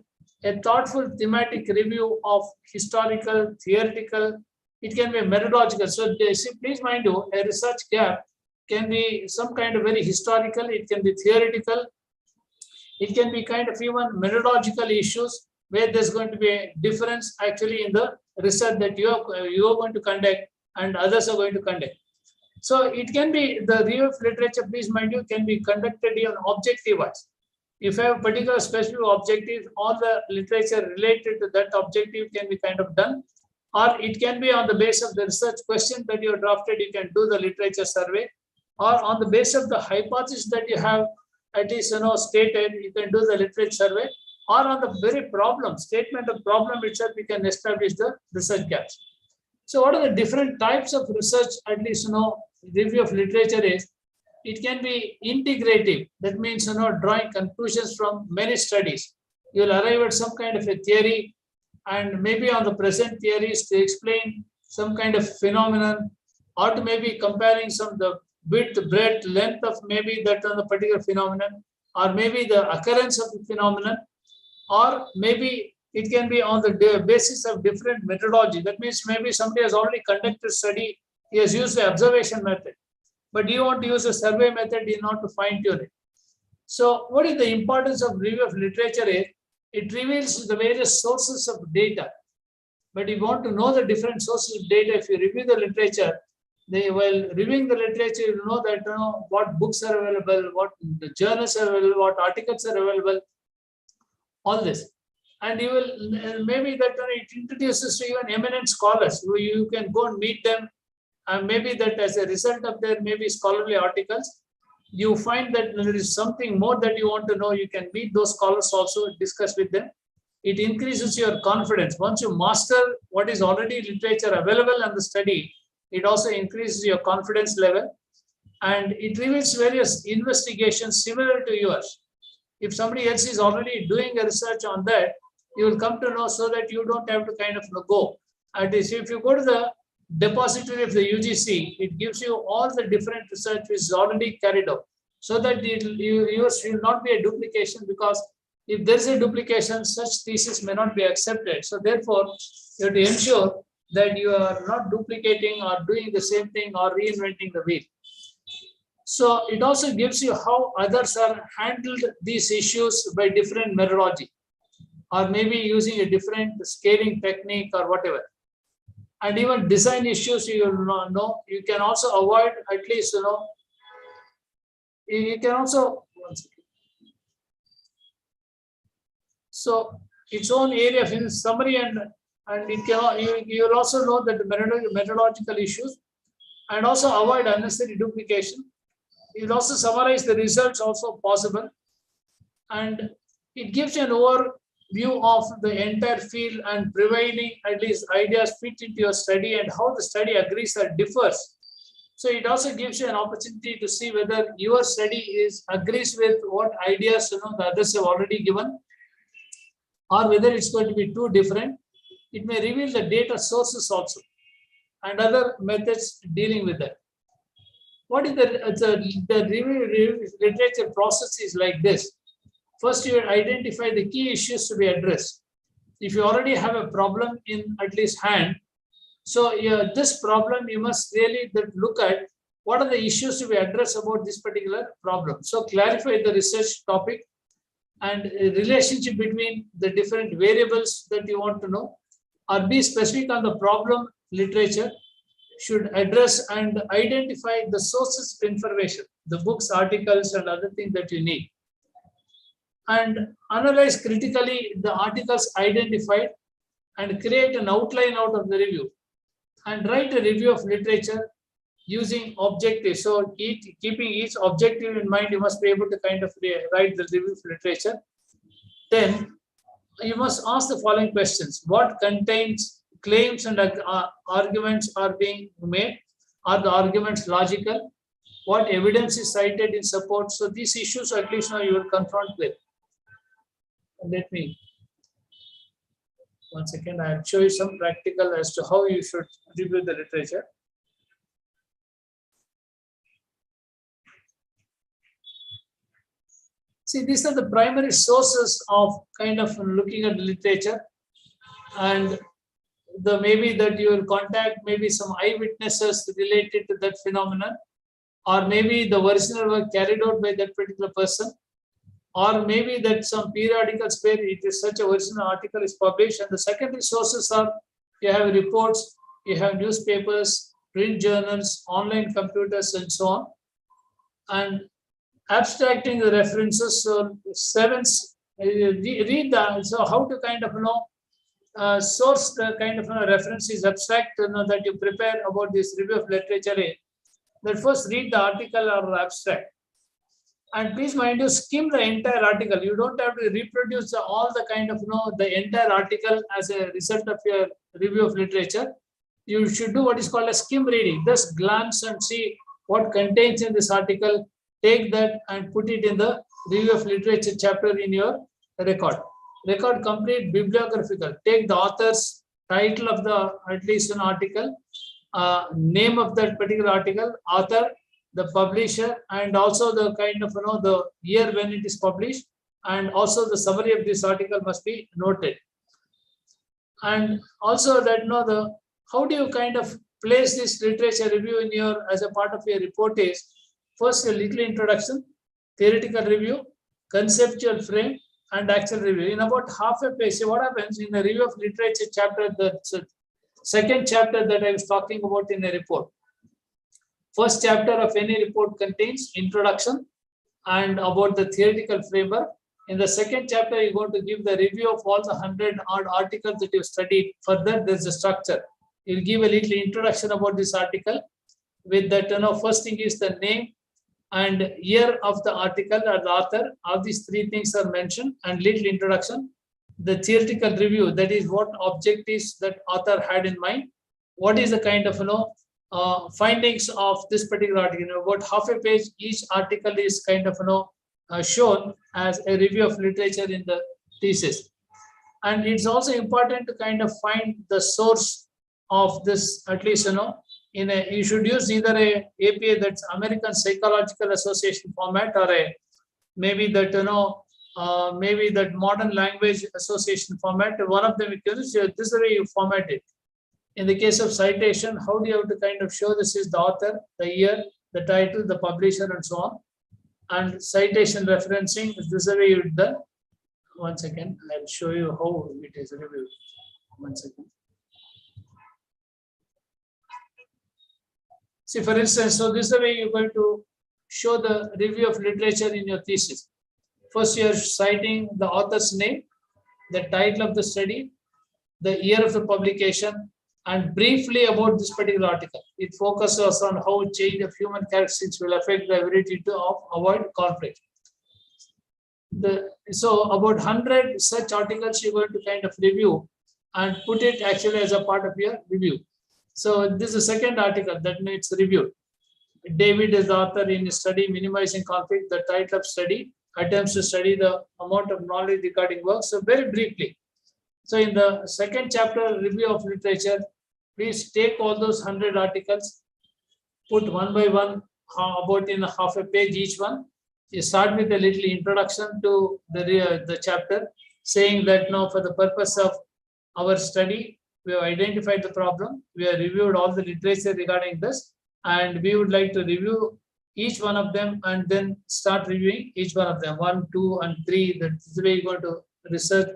a thoughtful thematic review of historical, theoretical, it can be methodological. So please mind you, a research gap can be some kind of very historical, it can be theoretical, it can be kind of even methodological issues where there's going to be a difference actually in the research that you are going to conduct and others are going to conduct. So it can be the review of literature, please mind you, can be conducted on objective wise. If you have a particular specific objective, all the literature related to that objective can be kind of done, or it can be on the basis of the research question that you have drafted, you can do the literature survey, or on the basis of the hypothesis that you have at least stated, you can do the literature survey, or on the very problem, statement of problem itself, you can establish the research gaps. So what are the different types of research, at least review of literature is? It can be integrative. That means drawing conclusions from many studies. You will arrive at some kind of a theory, and maybe on the present theories to explain some kind of phenomenon, or to maybe comparing some the width, breadth, length of maybe that on the particular phenomenon, or maybe the occurrence of the phenomenon, or maybe it can be on the basis of different methodology. That means maybe somebody has already conducted study, he has used the observation method, but you want to use a survey method in order to fine tune it. So what is the importance of review of literature is, it reveals the various sources of data. But if you want to know the different sources of data, if you review the literature, while reviewing the literature, you know that what books are available, what the journals are available, what articles are available, all this. And you will maybe that it introduces to even eminent scholars who you can go and meet them, and maybe that as a result of their maybe scholarly articles, you find that there is something more that you want to know. You can meet those scholars also, discuss with them. It increases your confidence. Once you master what is already literature available and the study, it also increases your confidence level, and it reveals various investigations similar to yours. If somebody else is already doing a research on that, you will come to know, so that you don't have to kind of go. At least if you go to the depository of the UGC, it gives you all the different research which is already carried out, so that yours will not be a duplication, because if there is a duplication, such thesis may not be accepted. So therefore, you have to ensure that you are not duplicating or doing the same thing or reinventing the wheel. So it also gives you how others are handled these issues by different methodology, or maybe using a different scaling technique or whatever. And even design issues, you will know, you can also avoid, at least, you can also, so its own area of summary, and it can, you will also know that the methodological issues, and also avoid unnecessary duplication. You will also summarize the results also possible, and it gives you an overview of the entire field and providing at least ideas fit into your study and how the study agrees or differs. So it also gives you an opportunity to see whether your study agrees with what ideas the others have already given, or whether it's going to be too different. It may reveal the data sources also and other methods dealing with that. What is the review literature process is like this. First, you identify the key issues to be addressed. If you already have a problem in at least hand, so this problem you must really look at what are the issues to be addressed about this particular problem. So clarify the research topic and relationship between the different variables that you want to know, or be specific on the problem literature, should address and identify the sources of information, the books, articles, and other things that you need. And analyze critically the articles identified and create an outline out of the review. And write a review of literature using objectives. So keeping each objective in mind, you must be able to kind of write the review of literature. Then you must ask the following questions. What contains claims and arguments are being made? Are the arguments logical? What evidence is cited in support? So these issues at least now you will confront with. Let me, once again, I'll show you some practical as to how you should review the literature. See, these are the primary sources of kind of looking at the literature, and the maybe that you will contact maybe some eyewitnesses related to that phenomenon, or maybe the original work carried out by that particular person, or maybe that some periodicals where it is such a original article is published. And the secondary sources are, you have reports, you have newspapers, print journals, online computers, and so on. And abstracting the references, so read that. So how to kind of source the kind of reference is abstract that you prepare about this review of literature. That first read the article or abstract. And please mind you, skim the entire article. You don't have to reproduce all the kind of the entire article as a result of your review of literature. You should do what is called a skim reading. Just glance and see what contains in this article. Take that and put it in the review of literature chapter in your record. Record complete bibliographical. Take the author's title of the at least an article, name of that particular article, author, the publisher, and also the kind of the year when it is published, and also the summary of this article must be noted. And also that the how do you kind of place this literature review in your as a part of your report is first a little introduction, theoretical review, conceptual frame, and actual review. In about half a page, see what happens in the review of literature chapter, the second chapter that I was talking about in a report. First chapter of any report contains introduction and about the theoretical framework. In the second chapter, you're going to give the review of all the 100 odd articles that you've studied. Further, there's a structure. You'll give a little introduction about this article. With that, first thing is the name and year of the article or the author. All these three things are mentioned, and little introduction. The theoretical review, that is what objectives that author had in mind. What is the kind of findings of this particular article? About half a page each article is kind of shown as a review of literature in the thesis. And it's also important to kind of find the source of this, at least you should use either a APA, that's American Psychological Association format, or a maybe that maybe that Modern Language Association format. One of them, this is the way you format it. In the case of citation, how do you have to kind of show this is the author, the year, the title, the publisher, and so on. And citation referencing, this is the way you've done. One second, I'll show you how it is reviewed. One second. See, for instance, so this is the way you're going to show the review of literature in your thesis. First, you're citing the author's name, the title of the study, the year of the publication, and briefly about this particular article. It focuses on how change of human characteristics will affect the ability to avoid conflict. So about 100 such articles you're going to kind of review and put it actually as a part of your review. So this is the second article that needs reviewed. David is the author in his study Minimizing Conflict. The title of study attempts to study the amount of knowledge regarding work. So very briefly. So in the second chapter, review of literature, please take all those 100 articles, put one by one, about in half a page each one. You start with a little introduction to the chapter, saying that now for the purpose of our study, we have identified the problem, we have reviewed all the literature regarding this, and we would like to review each one of them and then start reviewing each one of them, 1, 2, and 3. That's the way you're going to research.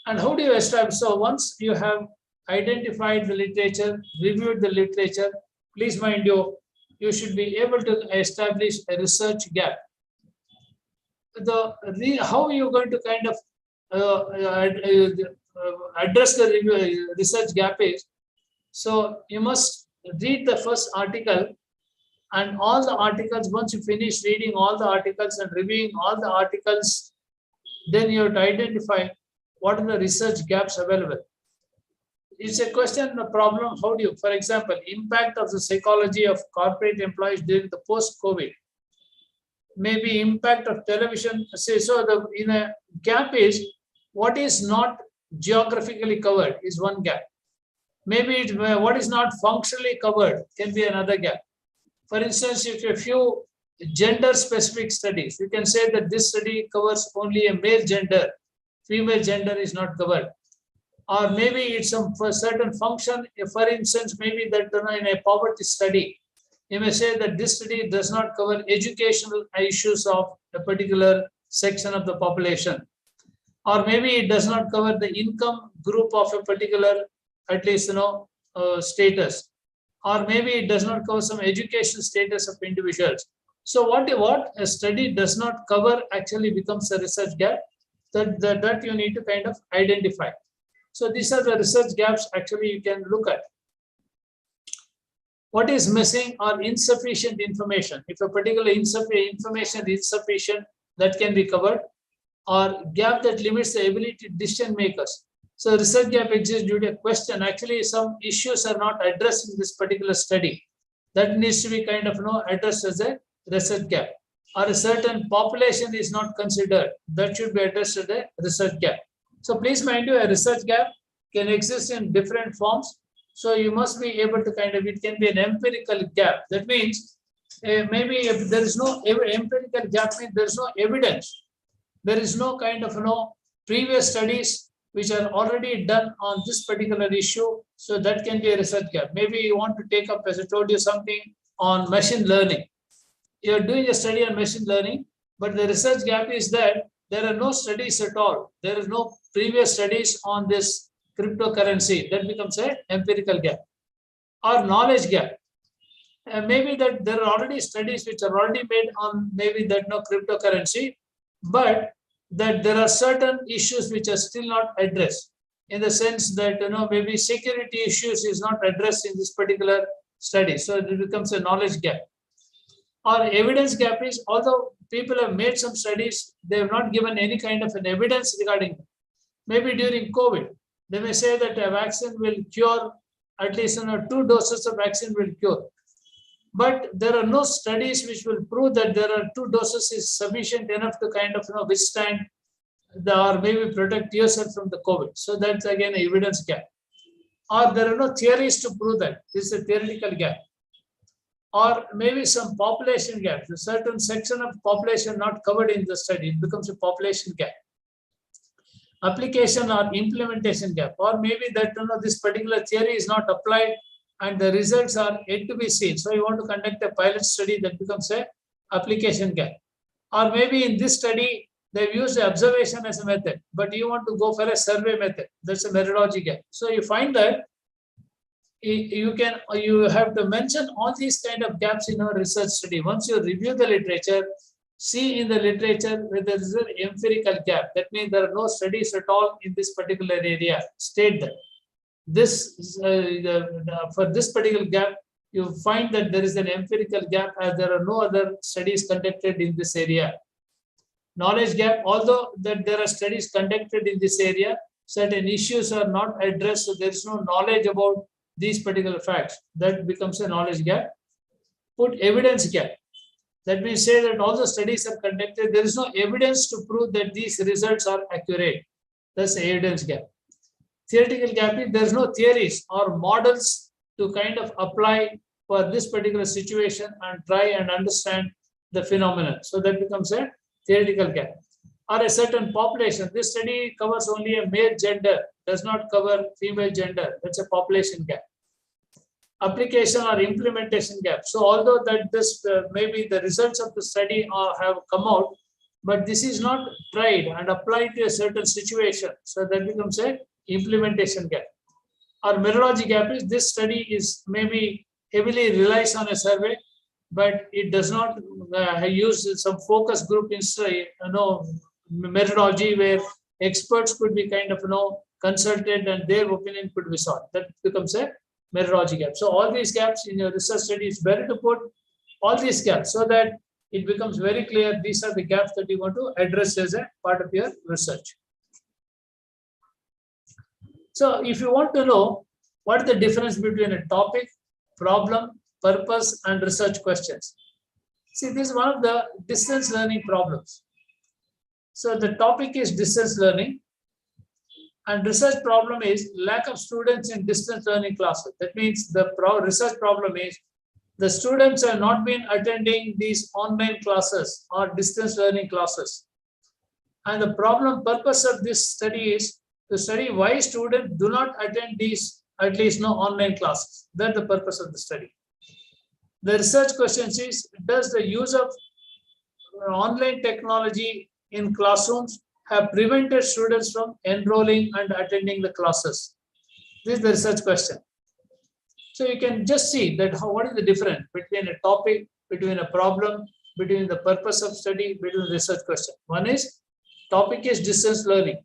And how do you establish? So once you have identified the literature, reviewed the literature, please mind you should be able to establish a research gap. How are you going to kind of address the research gap is, so you must read the first article and all the articles. Once you finish reading all the articles and reviewing all the articles, then you have to identify what are the research gaps available. It's a question, a problem. How do you, for example, impact of the psychology of corporate employees during the post-COVID, maybe impact of television. Say, so in a gap is what is not geographically covered is one gap. Maybe what is not functionally covered can be another gap. For instance, if a few gender specific studies. You can say that this study covers only a male gender, female gender is not covered. Or maybe it's some for certain function. For instance, maybe that in a poverty study, you may say that this study does not cover educational issues of a particular section of the population. Or maybe it does not cover the income group of a particular, at least, status. Or maybe it does not cover some education status of individuals. So what a study does not cover actually becomes a research gap that you need to kind of identify. So these are the research gaps actually you can look at. What is missing or insufficient information? If a particular information is insufficient, that can be covered. Or gap that limits the ability of decision makers. So research gap exists due to a question. Actually, some issues are not addressed in this particular study. That needs to be kind of addressed as a research gap. Or a certain population is not considered. That should be addressed as a research gap. So please mind you, a research gap can exist in different forms. So you must be able to it can be an empirical gap. That means maybe if there is no empirical gap, means there is no evidence. There is no kind of previous studies which are already done on this particular issue. So that can be a research gap. Maybe you want to take up, as I told you, something on machine learning. You're doing a study on machine learning, but the research gap is that there are no studies at all. There is no previous studies on this cryptocurrency. That becomes an empirical gap. Or knowledge gap. Maybe that there are already studies which are already made on maybe that cryptocurrency, but that there are certain issues which are still not addressed, in the sense that maybe security issues is not addressed in this particular study. So it becomes a knowledge gap. Or evidence gap is, although people have made some studies, they have not given any kind of an evidence regarding it. Maybe during COVID, they may say that a vaccine will cure, at least 2 doses of vaccine will cure. But there are no studies which will prove that there are 2 doses is sufficient enough to kind of withstand or maybe protect yourself from the COVID. So that's again an evidence gap. Or there are no theories to prove that. This is a theoretical gap. Or maybe some population gap. A certain section of population not covered in the study, it becomes a population gap. Application or implementation gap. Or maybe that this particular theory is not applied and the results are yet to be seen. So you want to conduct a pilot study, that becomes a application gap. Or maybe in this study, they've used observation as a method, but you want to go for a survey method. That's a methodology gap. So you find that you have to mention all these kind of gaps in our research study. Once you review the literature, see in the literature whether there is an empirical gap. That means there are no studies at all in this particular area. State that. For this particular gap, you find that there is an empirical gap as there are no other studies conducted in this area. Knowledge gap, although that there are studies conducted in this area, certain issues are not addressed, so there is no knowledge about these particular facts. That becomes a knowledge gap. Put evidence gap. That means say that all the studies are conducted, there is no evidence to prove that these results are accurate. That's the evidence gap. Theoretical gap is there's no theories or models to kind of apply for this particular situation and try and understand the phenomenon. So that becomes a theoretical gap. Or a certain population. This study covers only a male gender, does not cover female gender. That's a population gap. Application or implementation gap. So although that this maybe the results of the study have come out, but this is not tried and applied to a certain situation. So that becomes a implementation gap. Or methodology gap is this study is maybe heavily relies on a survey, but it does not use some focus group methodology where experts could be kind of consulted and their opinion could be sought. That becomes a methodology gap. So all these gaps in your research study, is better to put all these gaps so that it becomes very clear these are the gaps that you want to address as a part of your research. So if you want to know what is the difference between a topic, problem, purpose, and research questions. See, this is one of the distance learning problems. So the topic is distance learning, and research problem is lack of students in distance learning classes. That means the research problem is The students have not been attending these online classes or distance learning classes. And the purpose of this study is to study why students do not attend these, at least no online classes. That's the purpose of the study. The research question is, does the use of online technology in classrooms have prevented students from enrolling and attending the classes? This is the research question. So you can just see that what is the difference between a topic, between a problem, between the purpose of study, between the research question. One is topic is distance learning.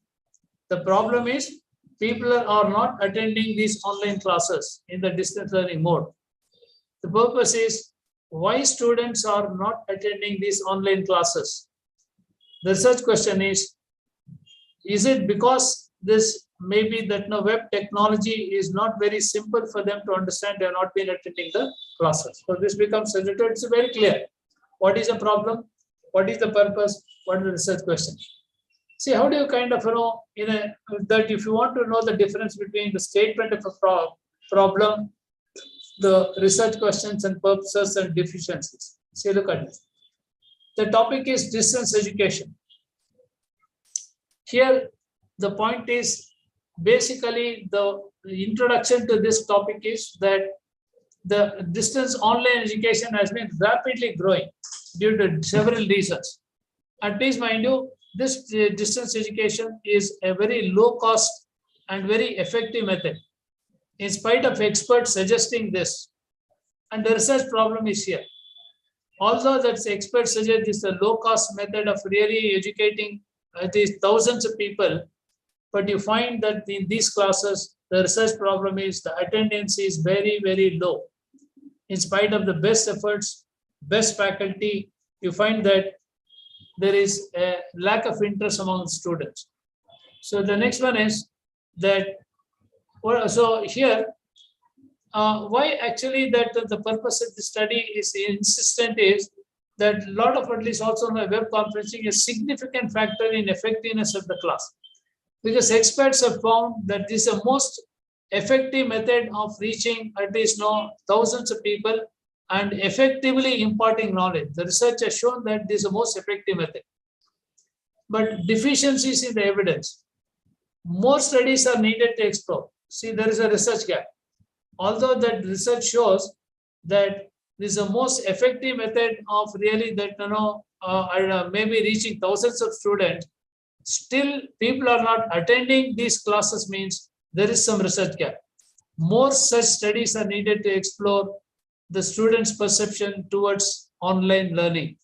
The problem is people are not attending these online classes in the distance learning mode. The purpose is why students are not attending these online classes. The research question is it because this maybe that no web technology is not very simple for them to understand, they have not been attending the classes. So this becomes it's very clear. What is the problem? What is the purpose? What is the research question? See, how do you kind of know that if you want to know the difference between the statement of a problem, the research questions and purposes and deficiencies? See, look at this. The topic is distance education. Here, the point is basically the introduction to this topic is that the distance online education has been rapidly growing due to several reasons. And please mind you, this distance education is a very low cost and very effective method, in spite of experts suggesting this. And the research problem is here. Although that experts suggest this is a low cost method of really educating these thousands of people, but you find that in these classes, the research problem is the attendance is very, very low. In spite of the best efforts, best faculty, you find that there is a lack of interest among students. So the next one is that, so here, why actually that the purpose of the study is insistent is that a lot of, at least also in web conferencing, a significant factor in effectiveness of the class. Because experts have found that this is the most effective method of reaching at least thousands of people and effectively imparting knowledge. The research has shown that this is the most effective method. But deficiencies in the evidence. More studies are needed to explore. See, there is a research gap. Although that research shows that this is the most effective method of really that maybe reaching thousands of students, still people are not attending these classes means there is some research gap. More such studies are needed to explore the students' perception towards online learning.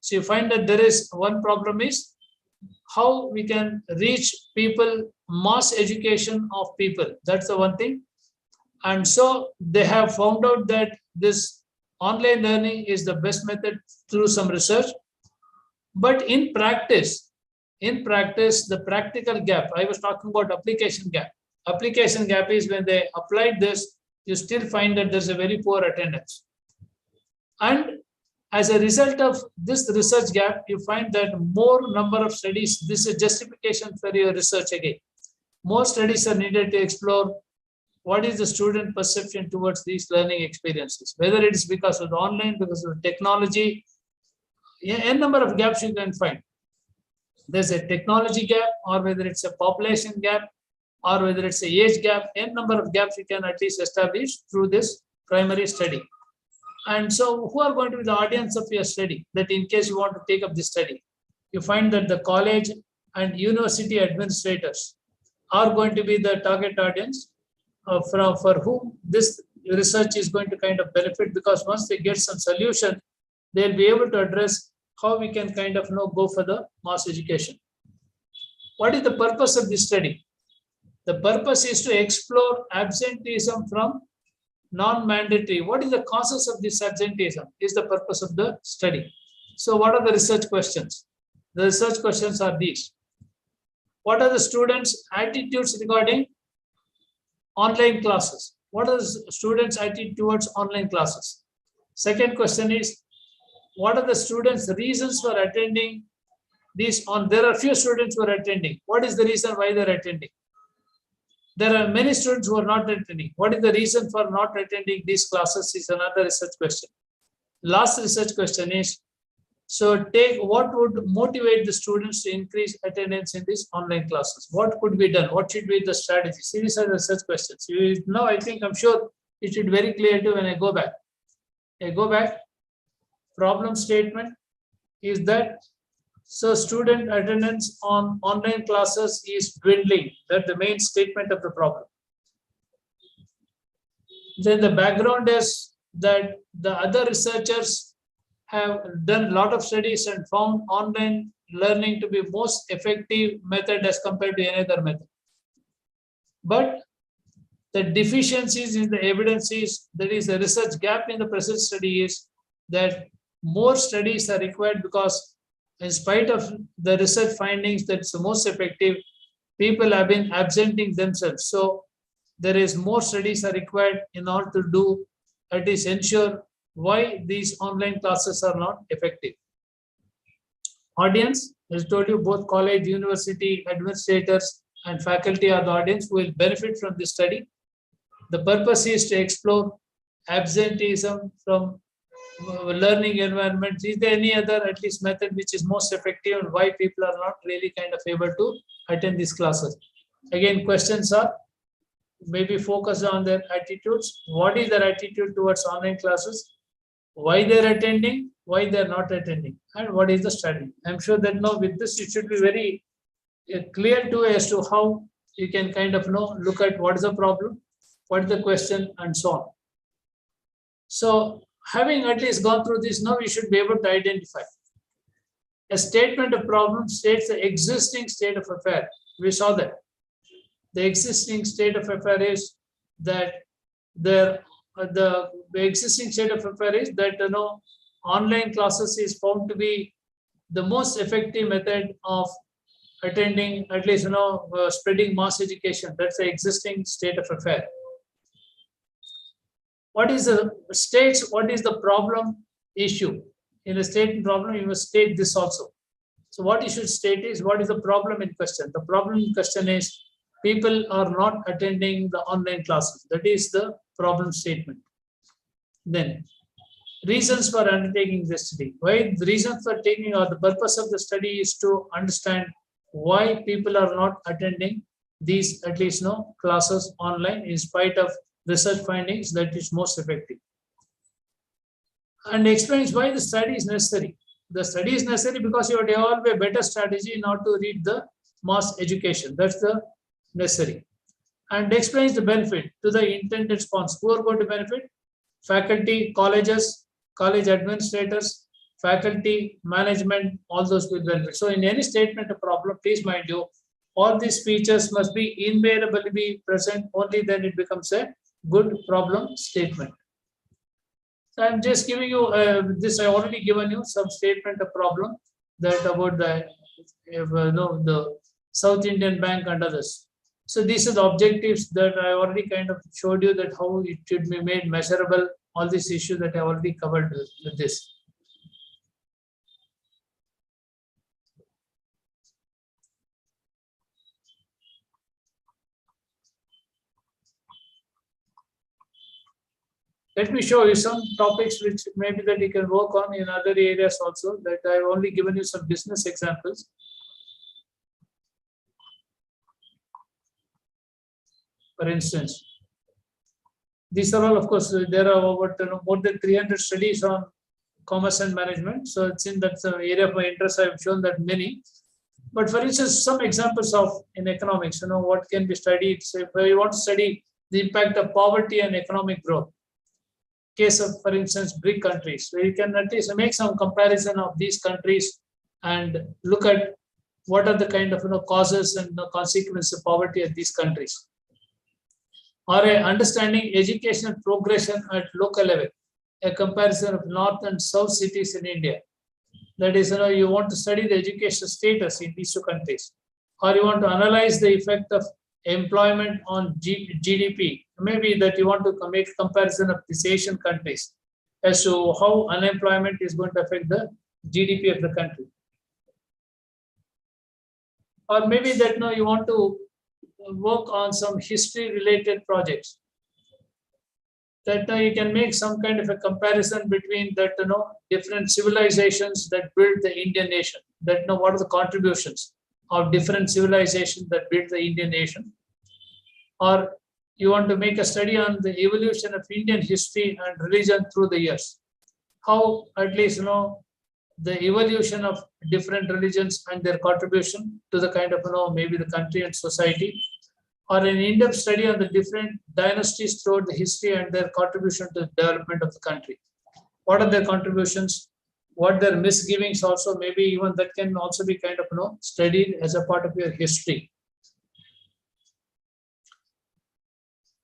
So you find that there is one problem is how we can reach people, mass education of people. That's the one thing. And so they have found out that this online learning is the best method through some research. But in practice, the practical gap, I was talking about application gap. Application gap is when they applied this, you still find that there's a very poor attendance. And as a result of this research gap, you find that more number of studies, this is justification for your research again. More studies are needed to explore what is the student perception towards these learning experiences, whether it is because of the online, because of technology, a number of gaps you can find. There's a technology gap, or whether it's a population gap, or whether it's a age gap, a number of gaps you can at least establish through this primary study. And so who are going to be the audience of your study? That in case you want to take up this study, you find that the college and university administrators are going to be the target audience for whom this research is going to kind of benefit, because once they get some solution, they'll be able to address how we can kind of go for the mass education. What is the purpose of this study? The purpose is to explore absenteeism from non-mandatory. What is the causes of this absenteeism is the purpose of the study. So what are the research questions? The research questions are these. What are the students' attitudes regarding online classes? What are the students' attitude towards online classes? Second question is, what are the students' reasons for attending these there are few students who are attending. What is the reason why they're attending? There are many students who are not attending. What is the reason for not attending these classes is another research question. Last research question is, so take what would motivate the students to increase attendance in these online classes? What could be done? What should be the strategy? See, these are research questions. You know, I think I'm sure it should be very clear to when I go back. Problem statement is that so student attendance on online classes is dwindling. That's the main statement of the problem. Then the background is that the other researchers have done a lot of studies and found online learning to be most effective method as compared to any other method. But the deficiencies in the evidence is, there is a research gap in the present study is that more studies are required because in spite of the research findings that's the most effective, people have been absenting themselves. So there is more studies are required in order to do, at least ensure why these online classes are not effective. Audience, as I told you, both college, university, administrators, and faculty are the audience who will benefit from this study. The purpose is to explore absenteeism from learning environments. Is there any other, at least, method which is most effective and why people are not really kind of able to attend these classes? Again, questions are maybe focus on their attitudes. What is their attitude towards online classes? Why they're attending, why they're not attending, and what is the strategy? I'm sure that now with this, it should be very clear to as to how you can kind of look at what is the problem, what is the question, and so on. So having at least gone through this, now we should be able to identify. A statement of problem states the existing state of affair. We saw that. The existing state of affair is that the existing state of affair is that online classes is found to be the most effective method of attending, at least spreading mass education. That's the existing state of affair. What is the states? What is the problem issue? In a state problem, you must state this also. So what you should state is what is the problem in question. The problem in question is people are not attending the online classes. That is the problem statement. Then reasons for undertaking this study. Why the reason for taking or the purpose of the study is to understand why people are not attending these at least classes online in spite of research findings that is most effective. And explains why the study is necessary. The study is necessary because you have to develop a better strategy in order to read the mass education. That's the necessary. And explains the benefit to the intended sponsors. Who are going to benefit? Faculty, colleges, college administrators, faculty, management, all those will benefit. So in any statement of problem, please mind you, all these features must be invariably be present, only then it becomes a good problem statement. So I'm just giving you this. I already given you some statement of problem that about the South Indian Bank and others. So these are the objectives that I already kind of showed you that how it should be made measurable. All these issues that I already covered with this. Let me show you some topics which maybe that you can work on in other areas also, that I've only given you some business examples. For instance, these are all, of course, there are over more than 300 studies on commerce and management. So it's in that area of my interest, I've shown that many. But for instance, some examples of in economics, what can be studied. So if you want to study the impact of poverty and economic growth, case of, for instance, BRIC countries, where you can at least make some comparison of these countries and look at what are the kind of causes and consequences of poverty at these countries. Or understanding educational progression at local level, a comparison of north and south cities in India. That is, you want to study the education status in these two countries, or you want to analyze the effect of employment on GDP. Maybe that you want to make comparison of these Asian countries as to how unemployment is going to affect the GDP of the country. Or maybe that you want to work on some history related projects, that you can make some kind of a comparison between that, different civilizations that built the Indian nation, that what are the contributions of different civilizations that built the Indian nation. Or you want to make a study on the evolution of Indian history and religion through the years, how at least the evolution of different religions and their contribution to the kind of maybe the country and society, or an in-depth study on the different dynasties throughout the history and their contribution to the development of the country. What are their contributions? What their misgivings also, maybe even that can also be kind of studied as a part of your history.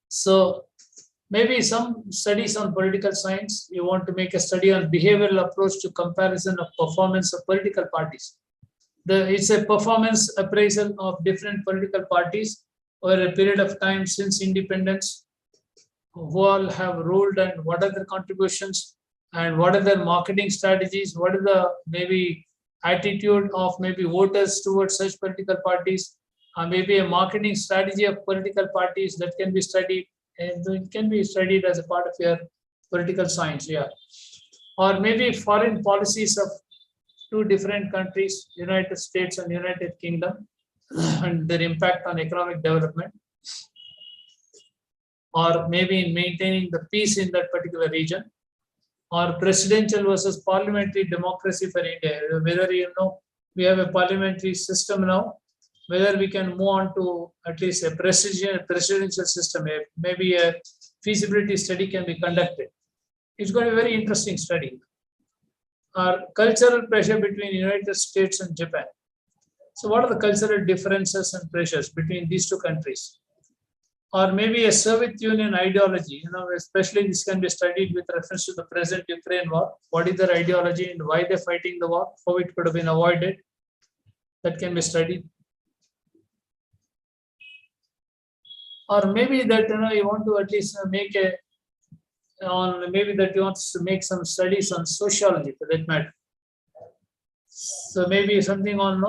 So maybe some studies on political science, you want to make a study on behavioral approach to comparison of performance of political parties. It's a performance appraisal of different political parties over a period of time since independence, who all have ruled and what are their contributions and what are their marketing strategies, what is the maybe attitude of maybe voters towards such political parties, maybe a marketing strategy of political parties that can be studied, and it can be studied as a part of your political science, yeah. Or maybe foreign policies of two different countries, United States and United Kingdom, and their impact on economic development, or maybe in maintaining the peace in that particular region, or presidential versus parliamentary democracy for India, whether we have a parliamentary system now, whether we can move on to at least a presidential system, maybe a feasibility study can be conducted. It's going to be a very interesting study. Or cultural pressure between United States and Japan. So what are the cultural differences and pressures between these two countries? Or maybe a Soviet Union ideology, especially this can be studied with reference to the present Ukraine war. What is their ideology and why they're fighting the war, how it could have been avoided? That can be studied. Or maybe that you want to at least make maybe that you want to make some studies on sociology for that matter. So maybe something on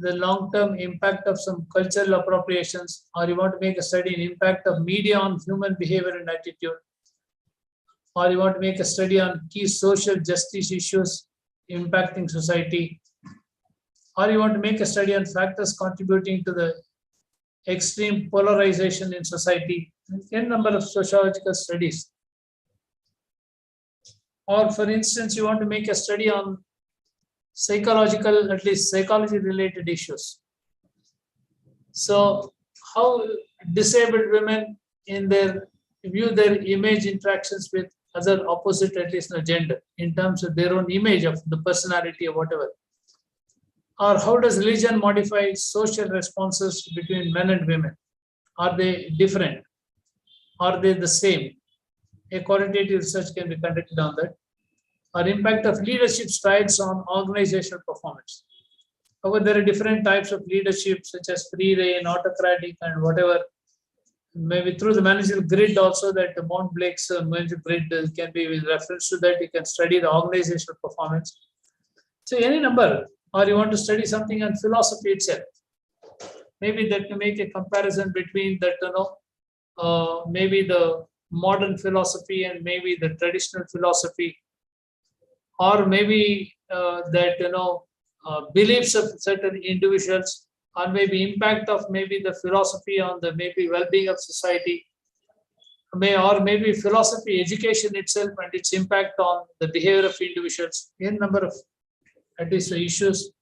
the long-term impact of some cultural appropriations, or you want to make a study in impact of media on human behavior and attitude, or you want to make a study on key social justice issues impacting society, or you want to make a study on factors contributing to the extreme polarization in society, a number of sociological studies. Or for instance, you want to make a study on psychological, at least psychology related issues. So how disabled women view their image interactions with other opposite, at least gender, in terms of their own image of the personality or whatever. Or how does religion modify social responses between men and women? Are they different? Are they the same? A qualitative research can be conducted on that. Or impact of leadership styles on organizational performance. However, there are different types of leadership, such as free reign, autocratic, and whatever. Maybe through the managerial grid also, that Mount Blake's managerial grid can be with reference to that. You can study the organizational performance. So any number, or you want to study something on philosophy itself. Maybe that to make a comparison between that, maybe the modern philosophy and maybe the traditional philosophy, or maybe that beliefs of certain individuals, or maybe impact of maybe the philosophy on the maybe well-being of society, or maybe philosophy education itself and its impact on the behavior of individuals. A number of at least the issues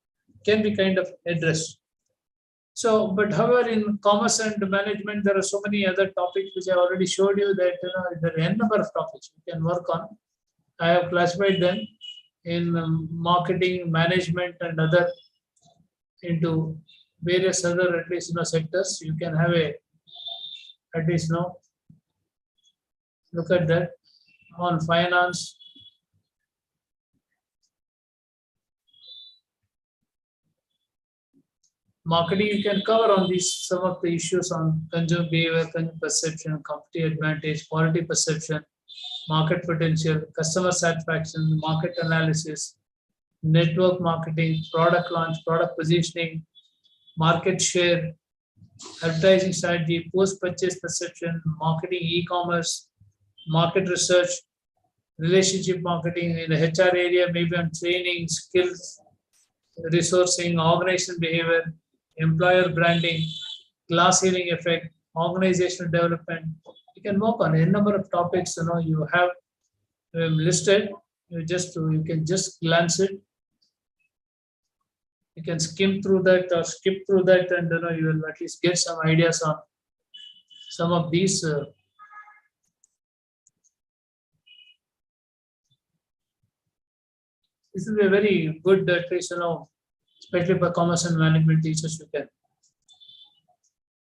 can be kind of addressed. So, but however, in commerce and management, there are so many other topics which I already showed you that there are a number of topics you can work on. I have classified them in marketing, management, and other into various other at least sectors. You can have a at least look at that on finance. Marketing, you can cover on these some of the issues on consumer behavior, consumer perception, company advantage, quality perception, market potential, customer satisfaction, market analysis, network marketing, product launch, product positioning, market share, advertising strategy, post-purchase perception, marketing, e-commerce, market research, relationship marketing in the HR area, maybe on training, skills, resourcing, organizational behavior, employer branding, class healing effect, organizational development. You can work on a number of topics. You have listed. You can just glance it. You can skim through that or skip through that, and you will at least get some ideas on some of these. This is a very good case, especially for commerce and management teachers. You can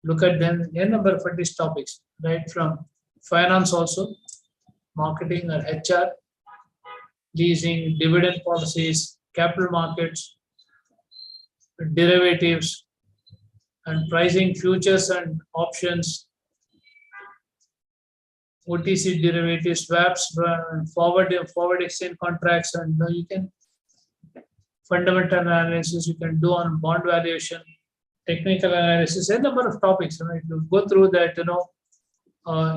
look at them a number of these topics, right from finance also, marketing or HR, leasing, dividend policies, capital markets, derivatives, and pricing, futures and options, OTC derivatives, swaps, forward exchange contracts, and you can fundamental analysis you can do on bond valuation, technical analysis, a number of topics. If you go through that,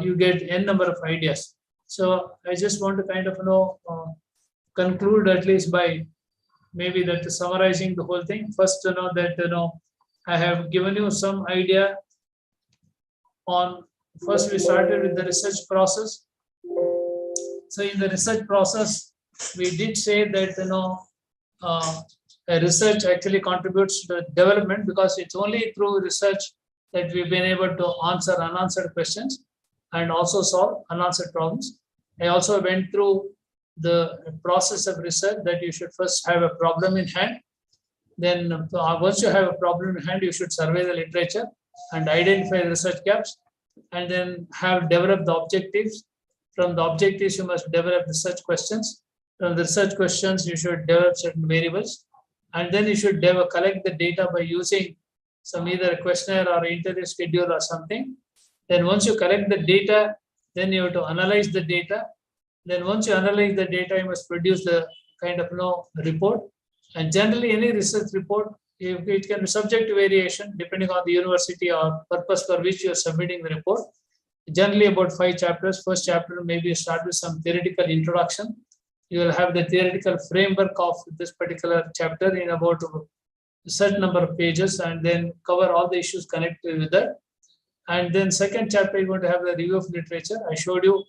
you get a number of ideas. So I just want to kind of conclude at least by maybe that summarizing the whole thing. First, that I have given you some idea on. First, we started with the research process. So in the research process, we did say that research actually contributes to the development, because it's only through research that we've been able to answer unanswered questions and also solve unanswered problems. I also went through the process of research, that you should first have a problem in hand. Then once you have a problem in hand, you should survey the literature and identify research gaps, and then have developed the objectives. From the objectives, you must develop research questions. From the research questions, you should develop certain variables, and then you should collect the data by using some either a questionnaire or interview schedule or something. Then once you collect the data, then you have to analyze the data. Then once you analyze the data, you must produce the kind of report. And generally, any research report, it can be subject to variation depending on the university or purpose for which you are submitting the report. Generally about 5 chapters. First chapter, maybe you start with some theoretical introduction. You will have the theoretical framework of this particular chapter in about a certain number of pages, and then cover all the issues connected with that. And then second chapter, you're going to have the review of literature. I showed you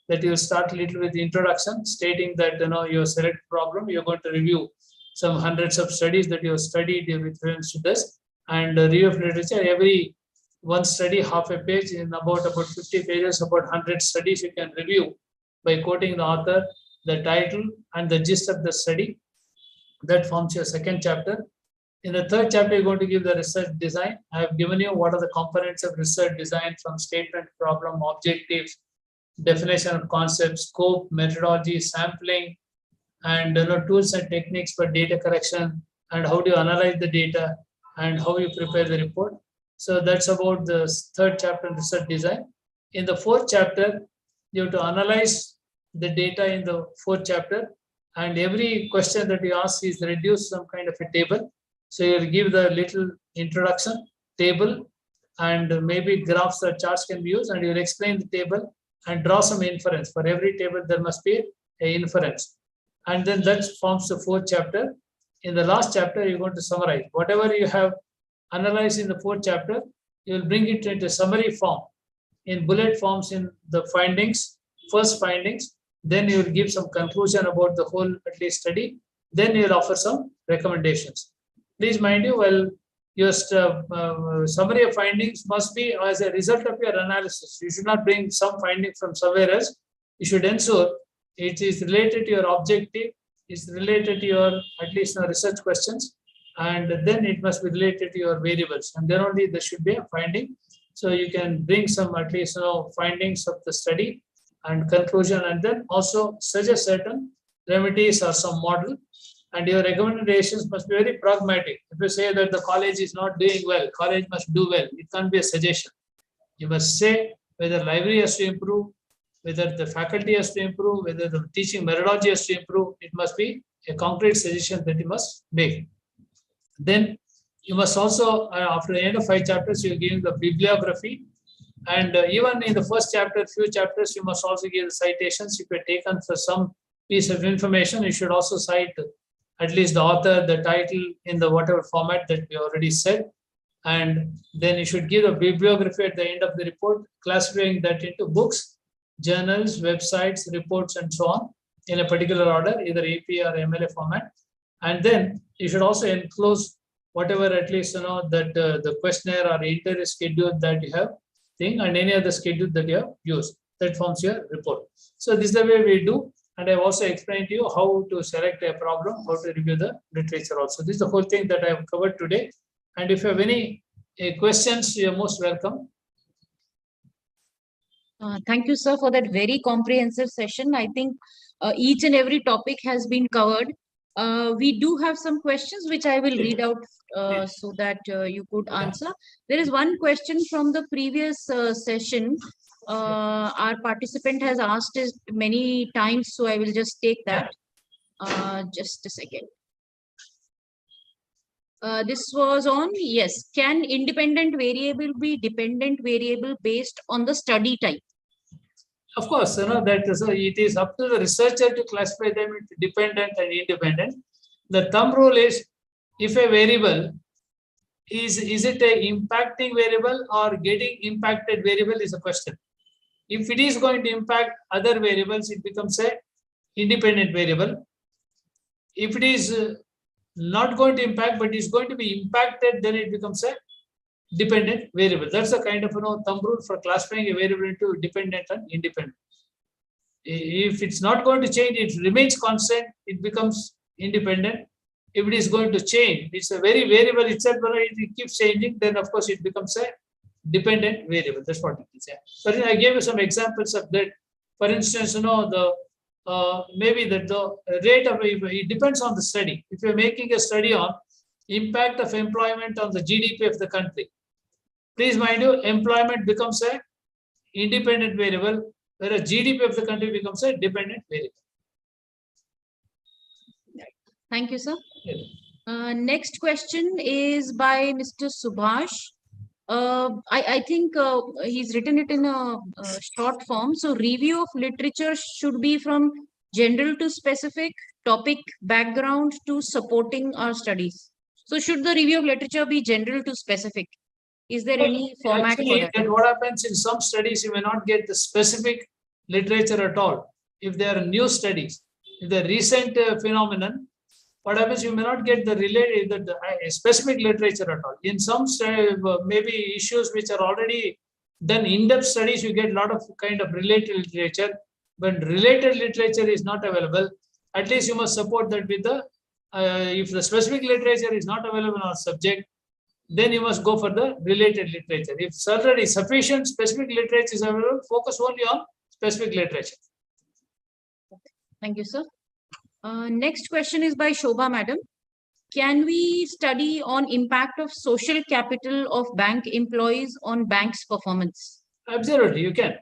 that you start a little with the introduction, stating that your select problem, you're going to review some hundreds of studies that you have studied with reference to this, and review of literature. Every one study, half a page, in about 50 pages, about 100 studies you can review by quoting the author, the title, and the gist of the study. That forms your second chapter. In the third chapter, you're going to give the research design. I have given you what are the components of research design, from statement, problem, objectives, definition of concepts, scope, methodology, sampling, and tools and techniques for data correction, and how do you analyze the data, and how you prepare the report. So that's about the third chapter, research design. In the fourth chapter, you have to analyze the data in the fourth chapter, and every question that you ask is reduced some kind of a table. So you'll give the little introduction, table, and maybe graphs or charts can be used, and you'll explain the table and draw some inference. For every table, there must be an inference. And then that forms the fourth chapter. In the last chapter, you're going to summarize. Whatever you have analyzed in the fourth chapter, you will bring it into summary form, in bullet forms in the findings, first findings. Then you will give some conclusion about the whole at least study. Then you will offer some recommendations. Please mind you, well, your summary of findings must be as a result of your analysis. You should not bring some finding from somewhere else. You should ensure it is related to your objective, is related to your at least research questions, and then it must be related to your variables, and then only there should be a finding. So you can bring some at least findings of the study and conclusion, and then also suggest certain remedies or some model. And your recommendations must be very pragmatic. If you say that the college is not doing well, college must do well. It can't be a suggestion. You must say whether library has to improve, whether the faculty has to improve, whether the teaching methodology has to improve. It must be a concrete suggestion that you must make. Then You must also, after the end of 5 chapters, you give the bibliography. And even in the first chapter, few chapters, you must also give the citations. If you're taken for some piece of information, you should also cite at least the author, the title in the whatever format that we already said. And then you should give a bibliography at the end of the report, classifying that into books, journals, websites, reports, and so on in a particular order, either AP or MLA format. And then you should also enclose whatever at least that the questionnaire or interview schedule that you have thing and any other schedule that you have used. That forms your report. So this is the way we do. And I've also explained to you how to select a problem, how to review the literature also. This is the whole thing that I have covered today. And if you have any questions, you're most welcome. Thank you, sir, for that very comprehensive session. I think each and every topic has been covered. We do have some questions which I will read out so that you could answer. There is one question from the previous session. Our participant has asked it many times, so I will just take that. Just a second. This was on, yes, can independent variable be dependent variable based on the study type? Of course, that it is up to the researcher to classify them into dependent and independent. The thumb rule is, if a variable is it a impacting variable or getting impacted variable is a question. If it is going to impact other variables, it becomes a independent variable. If it is not going to impact but is going to be impacted, then it becomes a dependent variable. That's a kind of thumb rule for classifying a variable into dependent and independent. If it's not going to change, it remains constant, it becomes independent. If it is going to change, it's a very variable itself, it keeps changing, then of course it becomes a dependent variable. That's what it is. So I gave you some examples of that. For instance, the maybe that the rate of, it depends on the study. If you're making a study on impact of employment on the GDP of the country, please mind you, employment becomes a independent variable, whereas GDP of the country becomes a dependent variable. Thank you, sir. Next question is by Mr. Subhash. I think he's written it in a short form. So review of literature should be from general to specific, topic, background to supporting our studies. So should the review of literature be general to specific? Is there any format Actually, for that? What happens in some studies, you may not get the specific literature at all. If they are new studies, if the recent phenomenon, what happens, you may not get the related, specific literature at all. In some maybe issues which are already done in-depth studies, you get a lot of kind of related literature. But related literature is not available, at least you must support that with the, if the specific literature is not available on a subject, then you must go for the related literature. If already sufficient specific literature is available, focus only on specific literature. Thank you, sir. Next question is by Shobha Madam. Can we study on impact of social capital of bank employees on bank's performance? Absolutely, you can.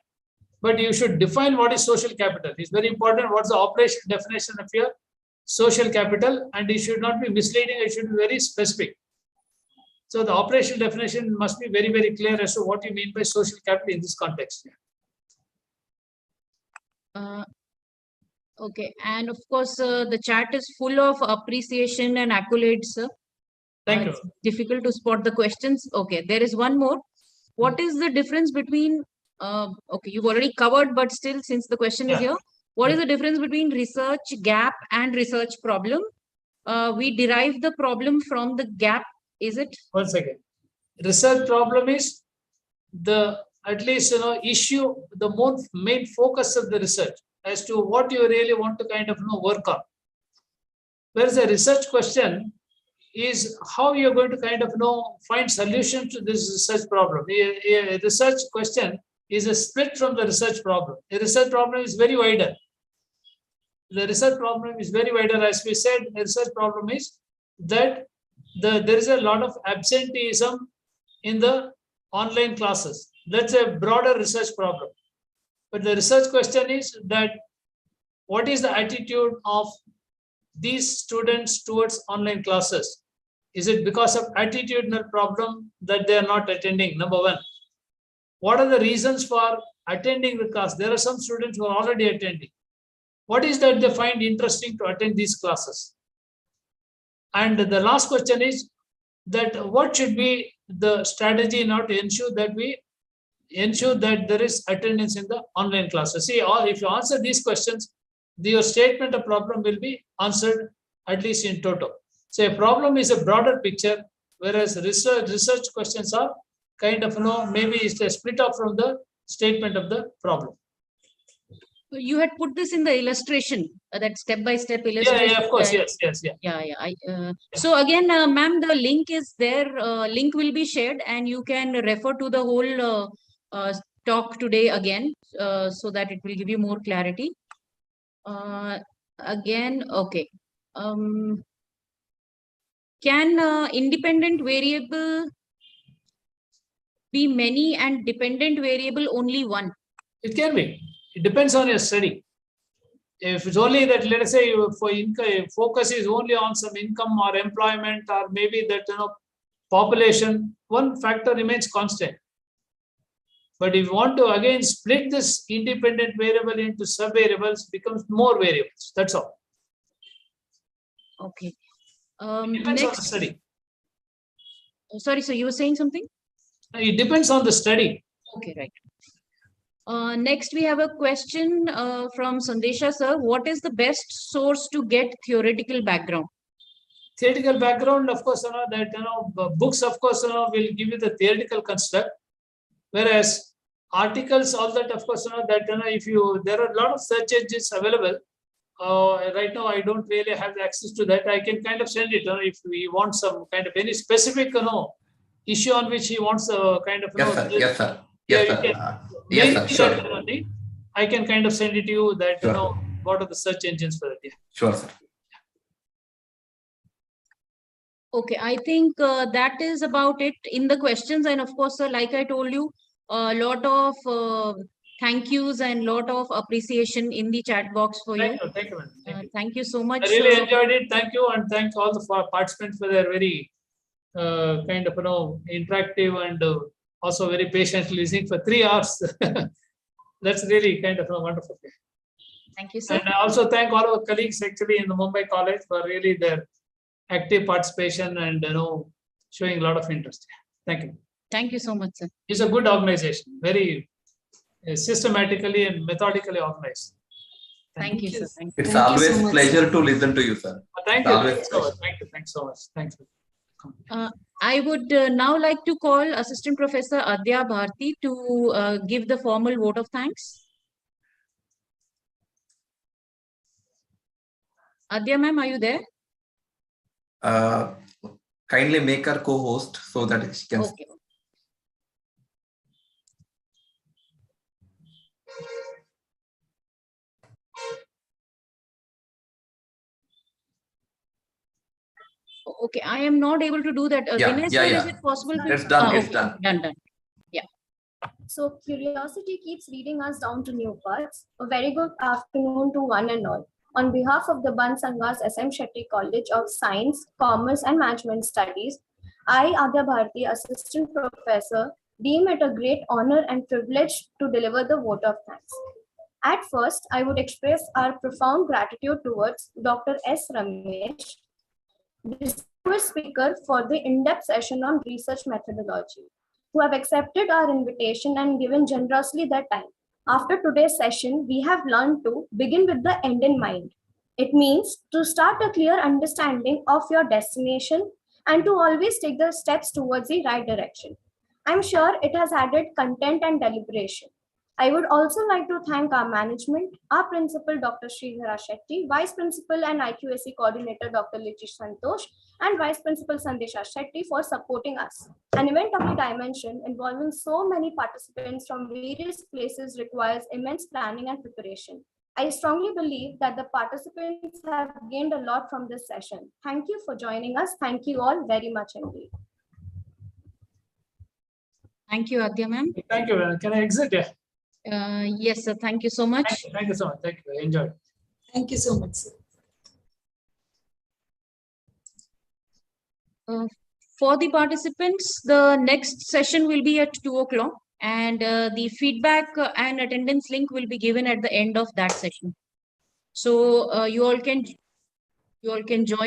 But you should define what is social capital. It's very important. What's the operational definition of your social capital? And it should not be misleading. It should be very specific. So the operational definition must be very, very clear as to what you mean by social capital in this context. Okay, and of course, the chat is full of appreciation and accolades, sir. Thank you. It's difficult to spot the questions. Okay, there is one more. What is the difference between, okay, you've already covered, but still, since the question is here, what is the difference between research gap and research problem? We derive the problem from the gap, is it? Once again, research problem is the, at least, issue, the main focus of the research as to what you really want to kind of work on. Whereas a research question is how you're going to kind of find solutions to this research problem. A research question is a split from the research problem. A research problem is very wider. The research problem is very wider. As we said, a research problem is that there is a lot of absenteeism in the online classes. That's a broader research problem. But the research question is that what is the attitude of these students towards online classes? Is it because of attitudinal problem that they are not attending? Number one. What are the reasons for attending the class? There are some students who are already attending. What is that they find interesting to attend these classes? And the last question is that what should be the strategy now to ensure that there is attendance in the online classes? See, if you answer these questions, your statement of problem will be answered at least in total. So a problem is a broader picture, whereas research questions are kind of, maybe it's a split off from the statement of the problem. You had put this in the illustration, that step-by-step illustration. Yeah, of course, yes. So again, ma'am, the link is there. Link will be shared, and you can refer to the whole talk today again, so that it will give you more clarity. Again, okay. Can independent variable be many and dependent variable only one? It can be. It depends on your study. If it's only that, let us say, for income, focus is only on some income or employment, or maybe that population, one factor remains constant. But if you want to again split this independent variable into sub-variables, becomes more variables. That's all. Okay. It depends on the study. Sorry, so you were saying something? It depends on the study. Okay, right. Next, we have a question from Sandesha sir. What is the best source to get theoretical background? Theoretical background, of course, books, of course, will give you the theoretical construct, whereas articles, all that, of course, there are a lot of search engines available. Right now, I don't really have access to that. I can kind of send it if we want some kind of any specific, issue on which he wants a kind of. Yes, sir. Yes, sir. I can kind of send it to you that, sure. What are the search engines for it? Yeah. Sure, sir. Okay, I think that is about it in the questions. And of course, sir, like I told you, a lot of thank yous and lot of appreciation in the chat box for you. Thank you, man. Thank you so much. I really enjoyed it. Thank you. And thank all the participants for their very kind of, interactive and also very patiently listening for 3 hours. That's really kind of wonderful. Thank you, sir. And I also thank all our colleagues actually in the Mumbai College for really their active participation and showing a lot of interest. Thank you. Thank you so much, sir. It's a good organization, very systematically and methodically organized. Thank you, sir. It's always a pleasure to listen to you, sir. Thank you. Thanks so much. Thanks. I would now like to call Assistant Professor Adya Bharti to give the formal vote of thanks. Adya ma'am, are you there? Kindly make her co-host so that she can. Okay. Okay, I am not able to do that. Vinay, sir, is it possible? It's done. It's done. Done. Yeah. So curiosity keeps leading us down to new paths. A very good afternoon to one and all. On behalf of the Bansangas SM Shetty College of Science, Commerce and Management Studies, I, Adya Bharti, Assistant Professor, deem it a great honor and privilege to deliver the vote of thanks. At first, I would express our profound gratitude towards Dr. S. Ramesh, distinguished speaker, for the in-depth session on research methodology, who have accepted our invitation and given generously their time. After today's session, we have learned to begin with the end in mind. It means to start a clear understanding of your destination and to always take the steps towards the right direction. I'm sure it has added content and deliberation. I would also like to thank our management, our principal, Dr. Sridhara Shetty, Vice Principal and IQAC Coordinator, Dr. Lichi Santosh, and Vice Principal Sandesha Shetty for supporting us. An event of the dimension involving so many participants from various places requires immense planning and preparation. I strongly believe that the participants have gained a lot from this session. Thank you for joining us. Thank you all very much indeed. Thank you, Adya ma'am. Thank you. Can I exit? Yes, sir. Thank you so much. Thank you so much. Thank you. Enjoy. Thank you so much, sir. For the participants, the next session will be at 2 o'clock, and the feedback and attendance link will be given at the end of that session. So you all can join